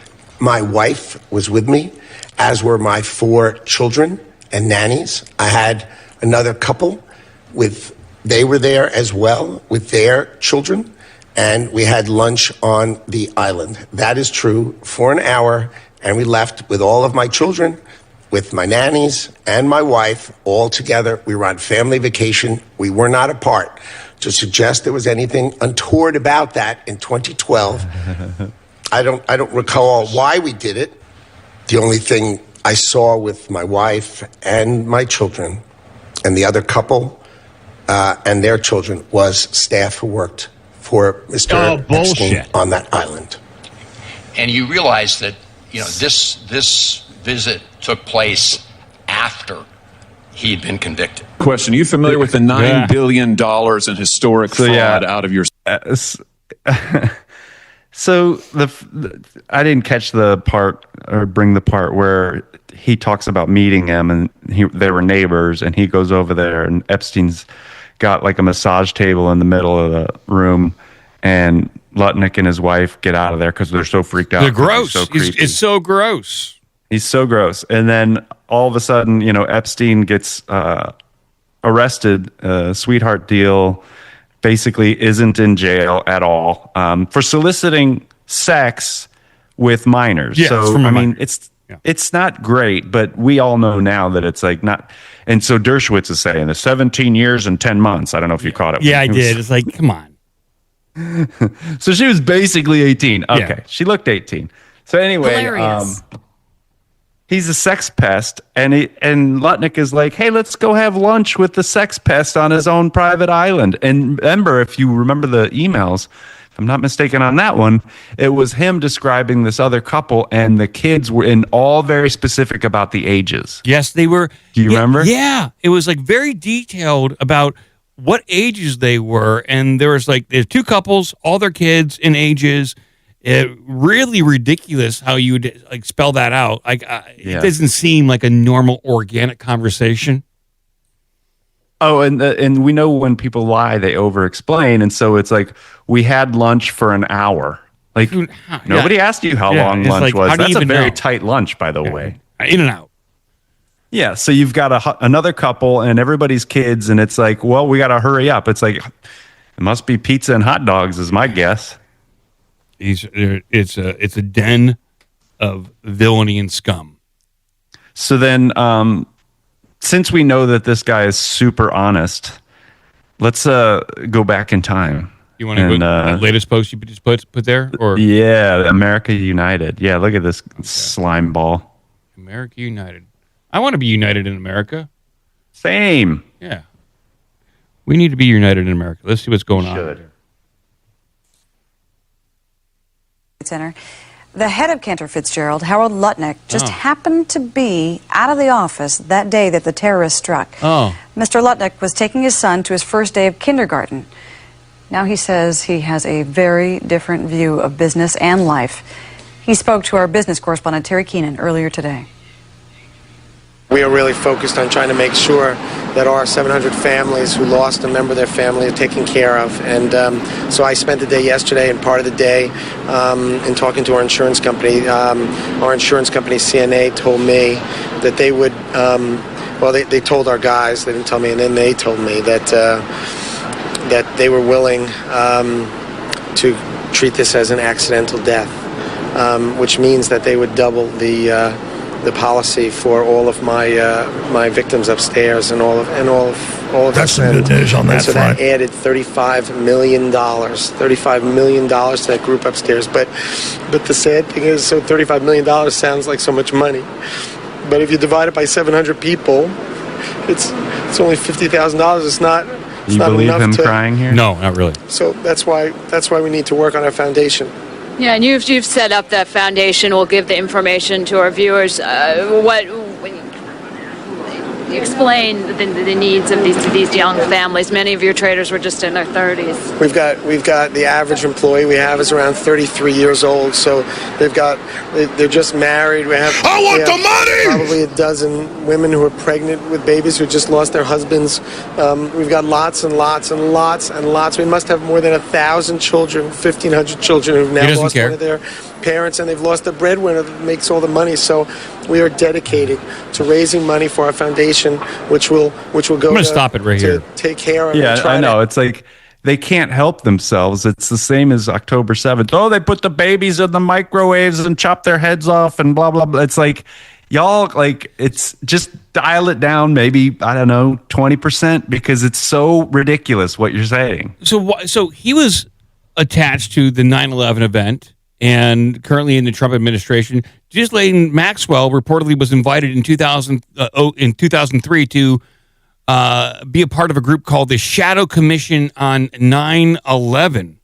My wife was with me, as were my 4 children and nannies. I had another couple they were there as well with their children, and we had lunch on the island. That is true, for an hour, and we left with all of my children, with my nannies and my wife, all together. We were on family vacation. We were not apart. To suggest there was anything untoward about that in 2012, I don't recall why we did it. The only thing I saw with my wife and my children and the other couple and their children was staff who worked for Mr. Epstein on that island. And you realize that this visit took place after he'd been convicted. Question: Are you familiar with the $9 billion in historic fraud out of your? So I didn't catch the part or bring the part where he talks about meeting him and they were neighbors and he goes over there and Epstein's got like a massage table in the middle of the room and Lutnick and his wife get out of there because they're so freaked out. They're gross. It's so gross. He's so gross. And then all of a sudden, Epstein gets arrested, sweetheart deal, basically isn't in jail at all for soliciting sex with minors. Yes, so, I mean, it's not great, but we all know now that it's like not. And so Dershowitz is saying the 17 years and 10 months. I don't know if you caught it. Yeah, I did. It's like, come on. So she was basically 18. Okay. Yeah. She looked 18. So anyway, he's a sex pest, and Lutnick is like, hey, let's go have lunch with the sex pest on his own private island. And remember, if you remember the emails, if I'm not mistaken on that one, it was him describing this other couple, and the kids were all very specific about the ages. Yes, they were. Do you remember? Yeah. It was like very detailed about what ages they were. And there's two couples, all their kids and ages. Really ridiculous how you would like spell that out. It doesn't seem like a normal organic conversation. Oh, and we know when people lie, they over-explain, and so it's like we had lunch for an hour. Like nobody asked you how long lunch was. That's a very tight lunch, by the way. In and out. Yeah, so you've got another couple and everybody's kids, and it's like, well, we got to hurry up. It's like it must be pizza and hot dogs, is my guess. It's a den of villainy and scum. So then, since we know that this guy is super honest, let's go back in time. You want to go to the latest post you just put there? Or yeah, America United. Yeah, look at this slime ball. America United. I want to be united in America. Same. Yeah. We need to be united in America. Let's see what's going on. Center. The head of Cantor Fitzgerald, Harold Lutnick, just happened to be out of the office that day that the terrorist struck. Mr. Lutnick was taking his son to his first day of kindergarten. Now he says he has a very different view of business and life. He spoke to our business correspondent, Terry Keenan, earlier today. We are really focused on trying to make sure that our 700 families who lost a member of their family are taken care of. And so I spent the day yesterday and part of the day in talking to our insurance company. Our insurance company, CNA, told me that they would, they told our guys, they didn't tell me, and then they told me that, that they were willing to treat this as an accidental death, which means that they would double the policy for all of my victims upstairs and all of that's some good news on that front. That added $35 million to that group upstairs. But the sad thing is, so $35 million sounds like so much money, but if you divide it by 700 people, it's only $50,000. It's not. It's you not believe enough him crying here? No, not really. So that's why we need to work on our foundation. Yeah, and you've set up that foundation. We'll give the information to our viewers. Explain the needs of these young families. Many of your traders were just in their 30s. We've got the average employee we have is around 33 years old. So they're just married. We have the money. Probably a dozen women who are pregnant with babies who just lost their husbands. We've got lots and lots and lots and lots. We must have more than 1,000 children, 1,500 children who've now lost one of their parents, and they've lost the breadwinner that makes all the money. So we are dedicated to raising money for our foundation, which will go. I'm going to stop it right here. Take care of. Yeah, I know. It's like they can't help themselves. It's the same as October 7th. Oh, they put the babies in the microwaves and chop their heads off and blah blah blah. It's like y'all it's just dial it down, maybe, I don't know, 20%, because it's so ridiculous what you're saying. So he was attached to the 9/11 event and currently in the Trump administration. Ghislaine Maxwell reportedly was invited in 2003 to be a part of a group called the Shadow Commission on 9/11,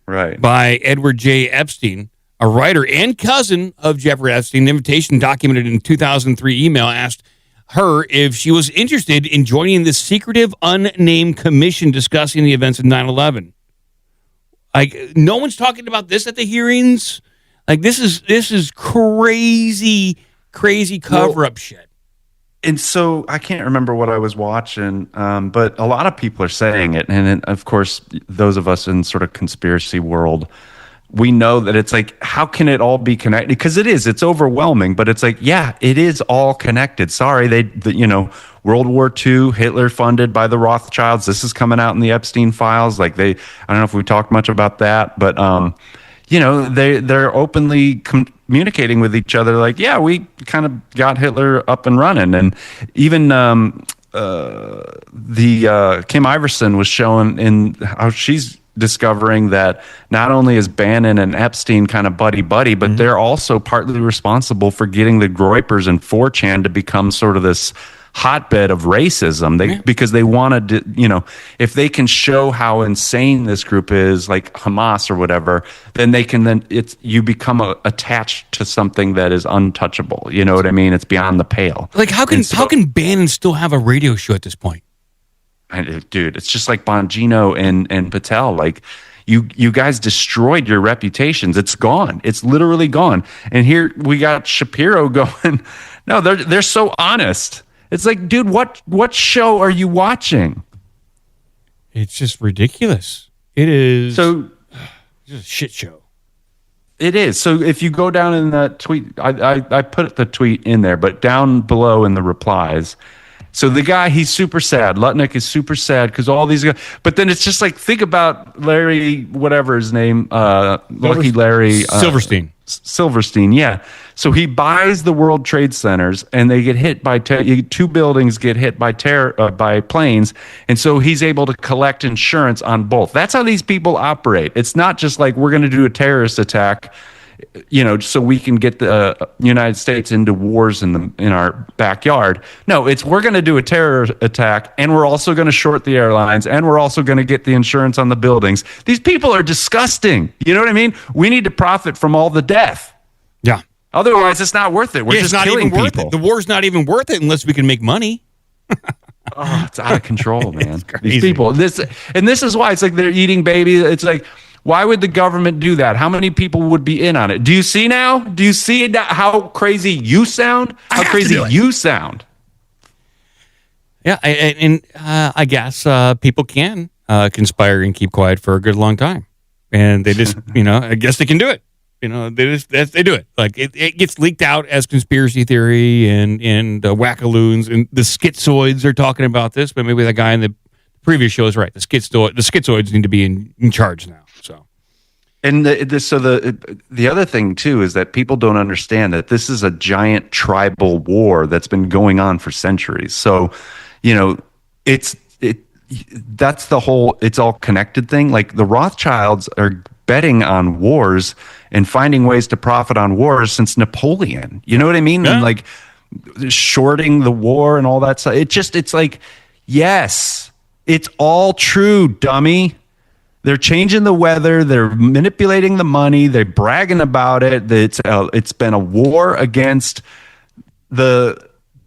right, by Edward J. Epstein, a writer and cousin of Jeffrey Epstein. The invitation, documented in 2003 email, asked her if she was interested in joining the secretive, unnamed commission discussing the events of 9/11. Like, no one's talking about this at the hearings. Like, this is crazy cover-up shit. And so I can't remember what I was watching, but a lot of people are saying it. And of course, those of us in sort of conspiracy world, we know that it's like, how can it all be connected? Because it's overwhelming, but it's like, yeah, it is all connected. Sorry, World War II, Hitler funded by the Rothschilds. This is coming out in the Epstein files. Like I don't know if we talked much about that, but they're openly communicating with each other. Like, yeah, we kind of got Hitler up and running. And even Kim Iverson was showing in how she's discovering that not only is Bannon and Epstein kind of buddy-buddy, but they're also partly responsible for getting the Groypers and 4chan to become sort of this hotbed of racism. Because they wanted to, if they can show how insane this group is, like Hamas or whatever, then you become attached to something that is untouchable. You know what I mean? It's beyond the pale. Like, how can Bannon still have a radio show at this point? Dude, it's just like Bongino and Patel. Like, you guys destroyed your reputations. It's gone. It's literally gone. And here we got Shapiro going, no, they're so honest. It's like, dude, what show are you watching? It's just ridiculous. It is just a shit show. It is. So if you go down in that tweet, I put the tweet in there, but down below in the replies. So the guy, he's super sad. Lutnick is super sad because all these guys. But then it's just like, think about Larry, whatever his name, Lucky Larry. Silverstein, yeah. So he buys the World Trade Centers, and they get hit by two buildings get hit by planes, and so he's able to collect insurance on both. That's how these people operate. It's not just like, we're going to do a terrorist attack, so we can get the United States into wars in our backyard. No, it's, we're going to do a terror attack, and we're also going to short the airlines, and we're also going to get the insurance on the buildings. These people are disgusting. You know what I mean? We need to profit from all the death. Yeah. Otherwise, it's not worth it. We're just killing people. The war's not even worth it unless we can make money. It's out of control, man. These people. This is why it's like they're eating baby. It's like, why would the government do that? How many people would be in on it? Do you see now? Do you see how crazy you sound? How crazy you sound? Yeah, I guess people can conspire and keep quiet for a good long time, and they just, I guess they can do it. They do it. Like it gets leaked out as conspiracy theory, and wackaloons and the schizoids are talking about this, but maybe that guy in the previous show is right. The schizoids need to be in charge now. So, and the other thing too is that people don't understand that this is a giant tribal war that's been going on for centuries. So, that's the whole it's all connected thing. Like the Rothschilds are betting on wars and finding ways to profit on wars since Napoleon. You know what I mean? Yeah. And like shorting the war and all that stuff. It's like, yes, it's all true, dummy. They're changing the weather. They're manipulating the money. They're bragging about it. It's been a war against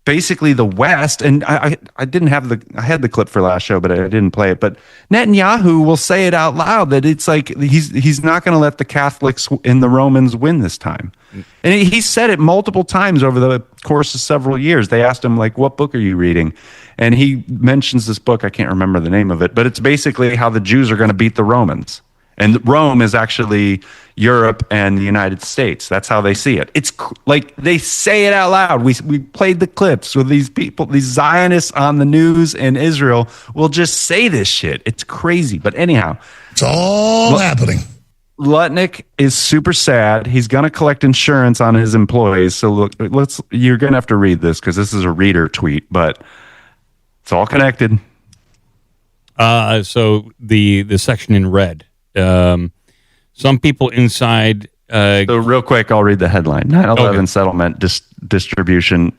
basically the West. And I had the clip for last show, but I didn't play it. But Netanyahu will say it out loud that it's like he's not going to let the Catholics and the Romans win this time. And he said it multiple times over the course of several years. They asked him, like, what book are you reading? And he mentions this book. I can't remember the name of it, but it's basically how the Jews are going to beat the Romans. And Rome is actually Europe and the United States. That's how they see it. It's like they say it out loud. We played the clips with these people, these Zionists on the news in Israel will just say this shit. It's crazy. But anyhow, it's all happening. Lutnick is super sad. He's going to collect insurance on his employees. So look, you're going to have to read this because this is a reader tweet, but it's all connected. So the section in red. Some people inside. So real quick, I'll read the headline. 9/11 settlement distribution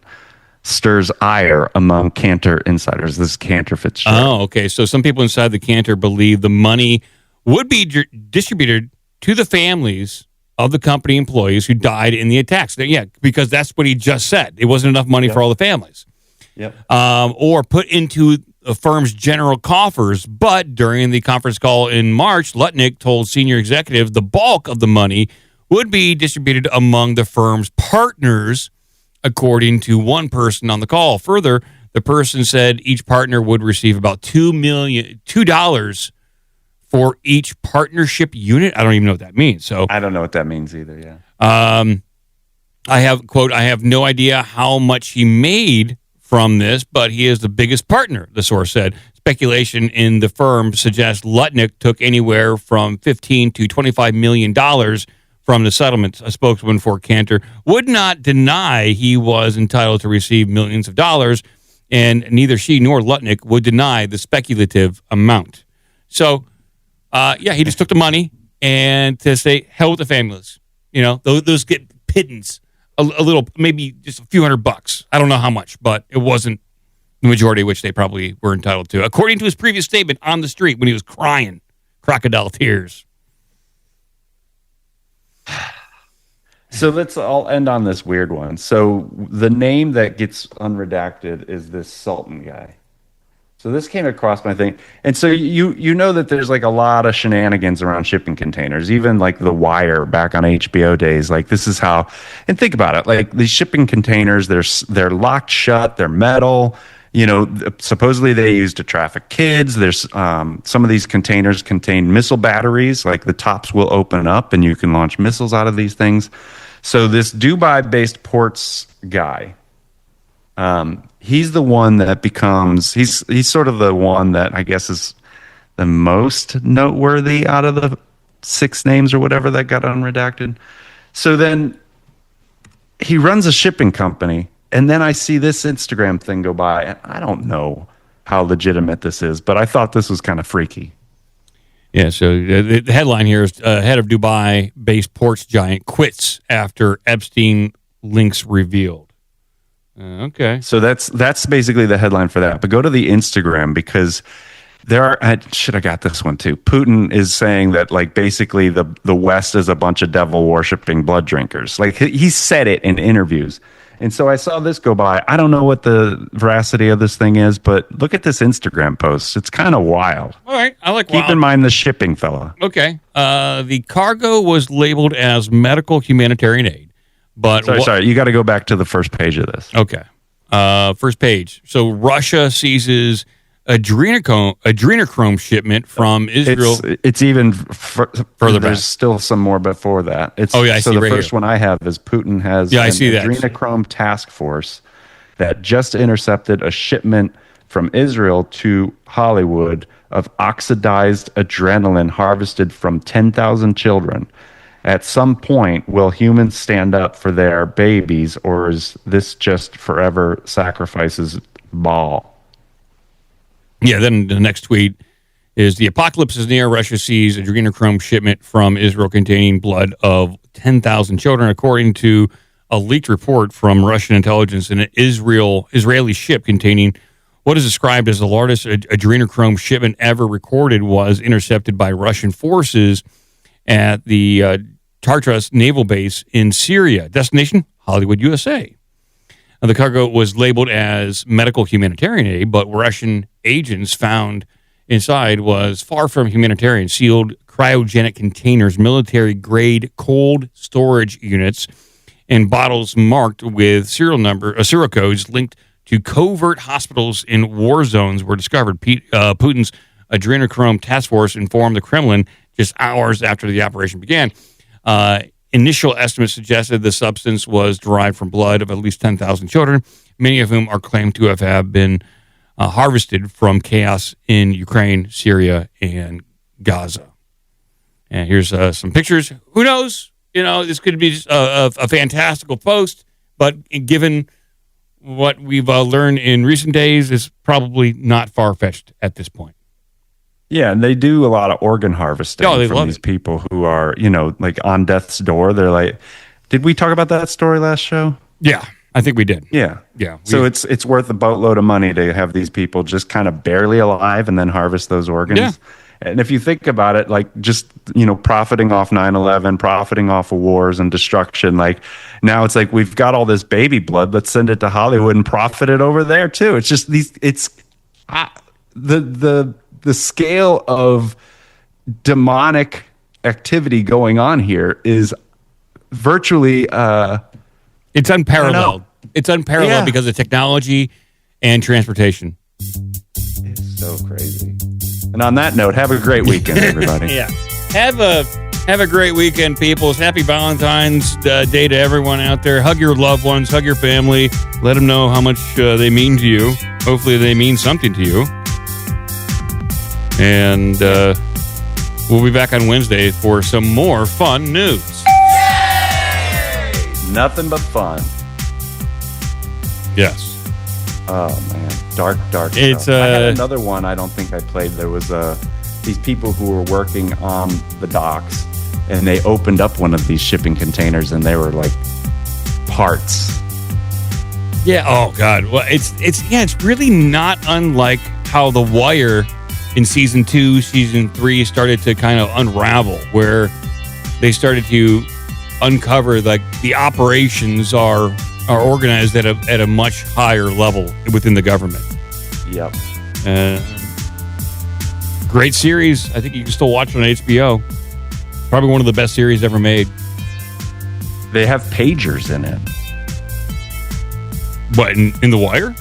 stirs ire among Cantor insiders. This is Cantor Fitzgerald. Oh, okay. So some people inside the Cantor believe the money would be distributed to the families of the company employees who died in the attacks. Yeah, because that's what he just said. It wasn't enough money for all the families. or put into the firm's general coffers. But during the conference call in March, Lutnick told senior executives the bulk of the money would be distributed among the firm's partners, according to one person on the call. Further, the person said each partner would receive about $2 for each partnership unit. I don't even know what that means. So I don't know what that means either. Yeah. I have no idea how much he made from this, but he is the biggest partner, the source said. Speculation in the firm suggests Lutnick took anywhere from $15 to $25 million from the settlement. A spokesman for Cantor would not deny he was entitled to receive millions of dollars, and neither she nor Lutnick would deny the speculative amount. So, he just took the money and to say, hell with the families. You know, those get pittance. A little, maybe just a few $100. I don't know how much, but it wasn't the majority of which they probably were entitled to, according to his previous statement on the street when he was crying, crocodile tears. So I'll end on this weird one. So the name that gets unredacted is this Sultan guy. So this came across my thing. And so you know that there's like a lot of shenanigans around shipping containers, even like The Wire back on HBO days. Like this is how, and think about it, like these shipping containers, they're locked shut, they're metal, you know, supposedly they used to traffic kids. There's some of these containers contain missile batteries, like the tops will open up and you can launch missiles out of these things. So this Dubai-based ports guy, he's the one that becomes he's sort of the one that I guess is the most noteworthy out of the 6 names or whatever that got unredacted. So then he runs a shipping company, and then I see this Instagram thing go by, and I don't know how legitimate this is, but I thought this was kind of freaky. Yeah, so the headline here is head of Dubai-based ports giant quits after Epstein links revealed. Okay. So that's basically the headline for that. But go to the Instagram, because I should have got this one too. Putin is saying that like basically the West is a bunch of devil worshipping blood drinkers. Like he said it in interviews. And so I saw this go by. I don't know what the veracity of this thing is, but look at this Instagram post. It's kind of wild. All right. I like Keep in mind the shipping fella. Okay. The cargo was labeled as medical humanitarian aid. But sorry. You got to go back to the first page of this. Okay. First page. So Russia seizes Adrenochrome shipment from Israel. It's even further back. There's still some more before that. I see the right first here. one I have is Putin has I see that. Adrenochrome task force that just intercepted a shipment from Israel to Hollywood of oxidized adrenaline harvested from 10,000 children. At some point, will humans stand up for their babies, or is this just forever sacrifices ball? Yeah, then the next tweet is the apocalypse is near. Russia sees adrenochrome shipment from Israel containing blood of 10,000 children, according to a leaked report from Russian intelligence. An Israeli ship containing what is described as the largest adrenochrome shipment ever recorded was intercepted by Russian forces at the Tartus naval base in Syria. Destination, Hollywood, USA. Now, the cargo was labeled as medical humanitarian aid, but Russian agents found inside was far from humanitarian. Sealed cryogenic containers, military-grade cold storage units, and bottles marked with serial codes linked to covert hospitals in war zones were discovered. Putin's Adrenochrome task force informed the Kremlin just hours after the operation began. Initial estimates suggested the substance was derived from blood of at least 10,000 children, many of whom are claimed to have been harvested from chaos in Ukraine, Syria, and Gaza. And here's some pictures. Who knows? You know, this could be just a fantastical post, but given what we've learned in recent days, it's probably not far-fetched at this point. Yeah, and they do a lot of organ harvesting from these people who are, like on death's door. They're like, did we talk about that story last show? Yeah, I think we did. Yeah. So it's worth a boatload of money to have these people just kind of barely alive and then harvest those organs. Yeah. And if you think about it, like just, profiting off 9/11, profiting off of wars and destruction, like now it's like we've got all this baby blood. Let's send it to Hollywood and profit it over there too. It's just the scale of demonic activity going on here is virtually it's unparalleled. It's unparalleled because of technology and transportation. It's so crazy. And on that note, have a great weekend, everybody. Yeah. Have a great weekend, peoples. Happy Valentine's Day to everyone out there. Hug your loved ones, hug your family. Let them know how much they mean to you. Hopefully they mean something to you. And we'll be back on Wednesday for some more fun news. Yay! Nothing but fun. Yes. Oh, man. Dark it's stuff. I had another one I don't think I played. There was these people who were working on the docks, and they opened up one of these shipping containers, and they were like parts. Yeah. Oh, God. Well, it's really not unlike how The Wire in season 2, season 3 started to kind of unravel, where they started to uncover like the operations are organized at a much higher level within the government. Yep. Great series. I think you can still watch it on HBO. Probably one of the best series ever made. They have pagers in it. What, in The Wire?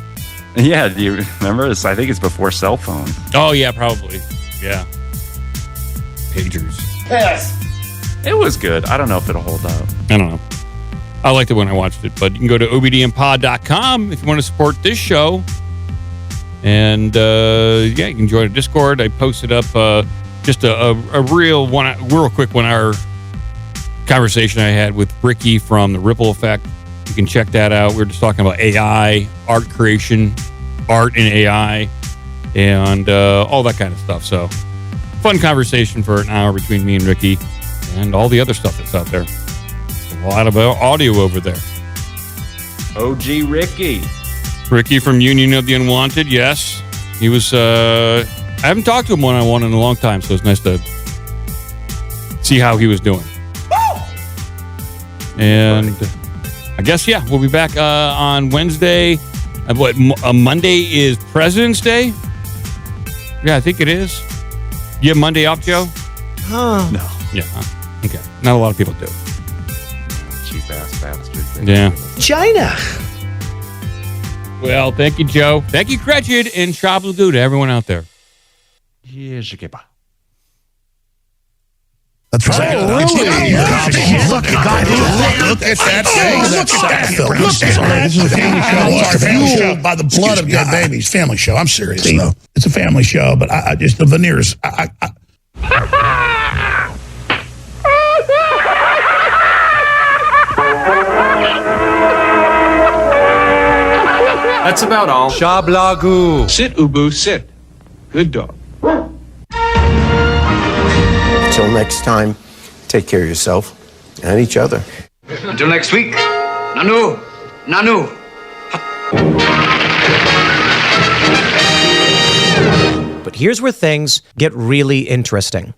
Yeah, do you remember this? I think it's before cell phones. Oh, yeah, probably. Yeah. Pagers. Yes. It was good. I don't know if it'll hold up. I don't know. I liked it when I watched it, but you can go to obdmpod.com if you want to support this show. And, you can join a Discord. I posted up just a real quick 1 hour conversation I had with Ricky from The Ripple Effect. You can check that out. We're just talking about AI, art creation, art and AI, and all that kind of stuff. So, fun conversation for an hour between me and Ricky and all the other stuff that's out there. A lot of audio over there. OG Ricky. Ricky from Union of the Unwanted, yes. He was, I haven't talked to him one-on-one in a long time, so it's nice to see how he was doing. And I guess, we'll be back on Wednesday. Monday is President's Day? Yeah, I think it is. You have Monday off, Joe? No. Yeah. Okay. Not a lot of people do. Cheap-ass bastard. Yeah. China. Well, thank you, Joe. Thank you, Gretchen, and Shablagu to everyone out there. Yes, That's right. Oh, really? Look at that thing. Look at that film. This is a family show by the blood of dead babies. Family show. I'm serious, though. It's a family show, but I just, the veneers. That's about all. Shablagu. Sit, Ubu, sit. Good dog. Until next time, take care of yourself and each other. Until next week. Nanu. Nanu. But here's where things get really interesting.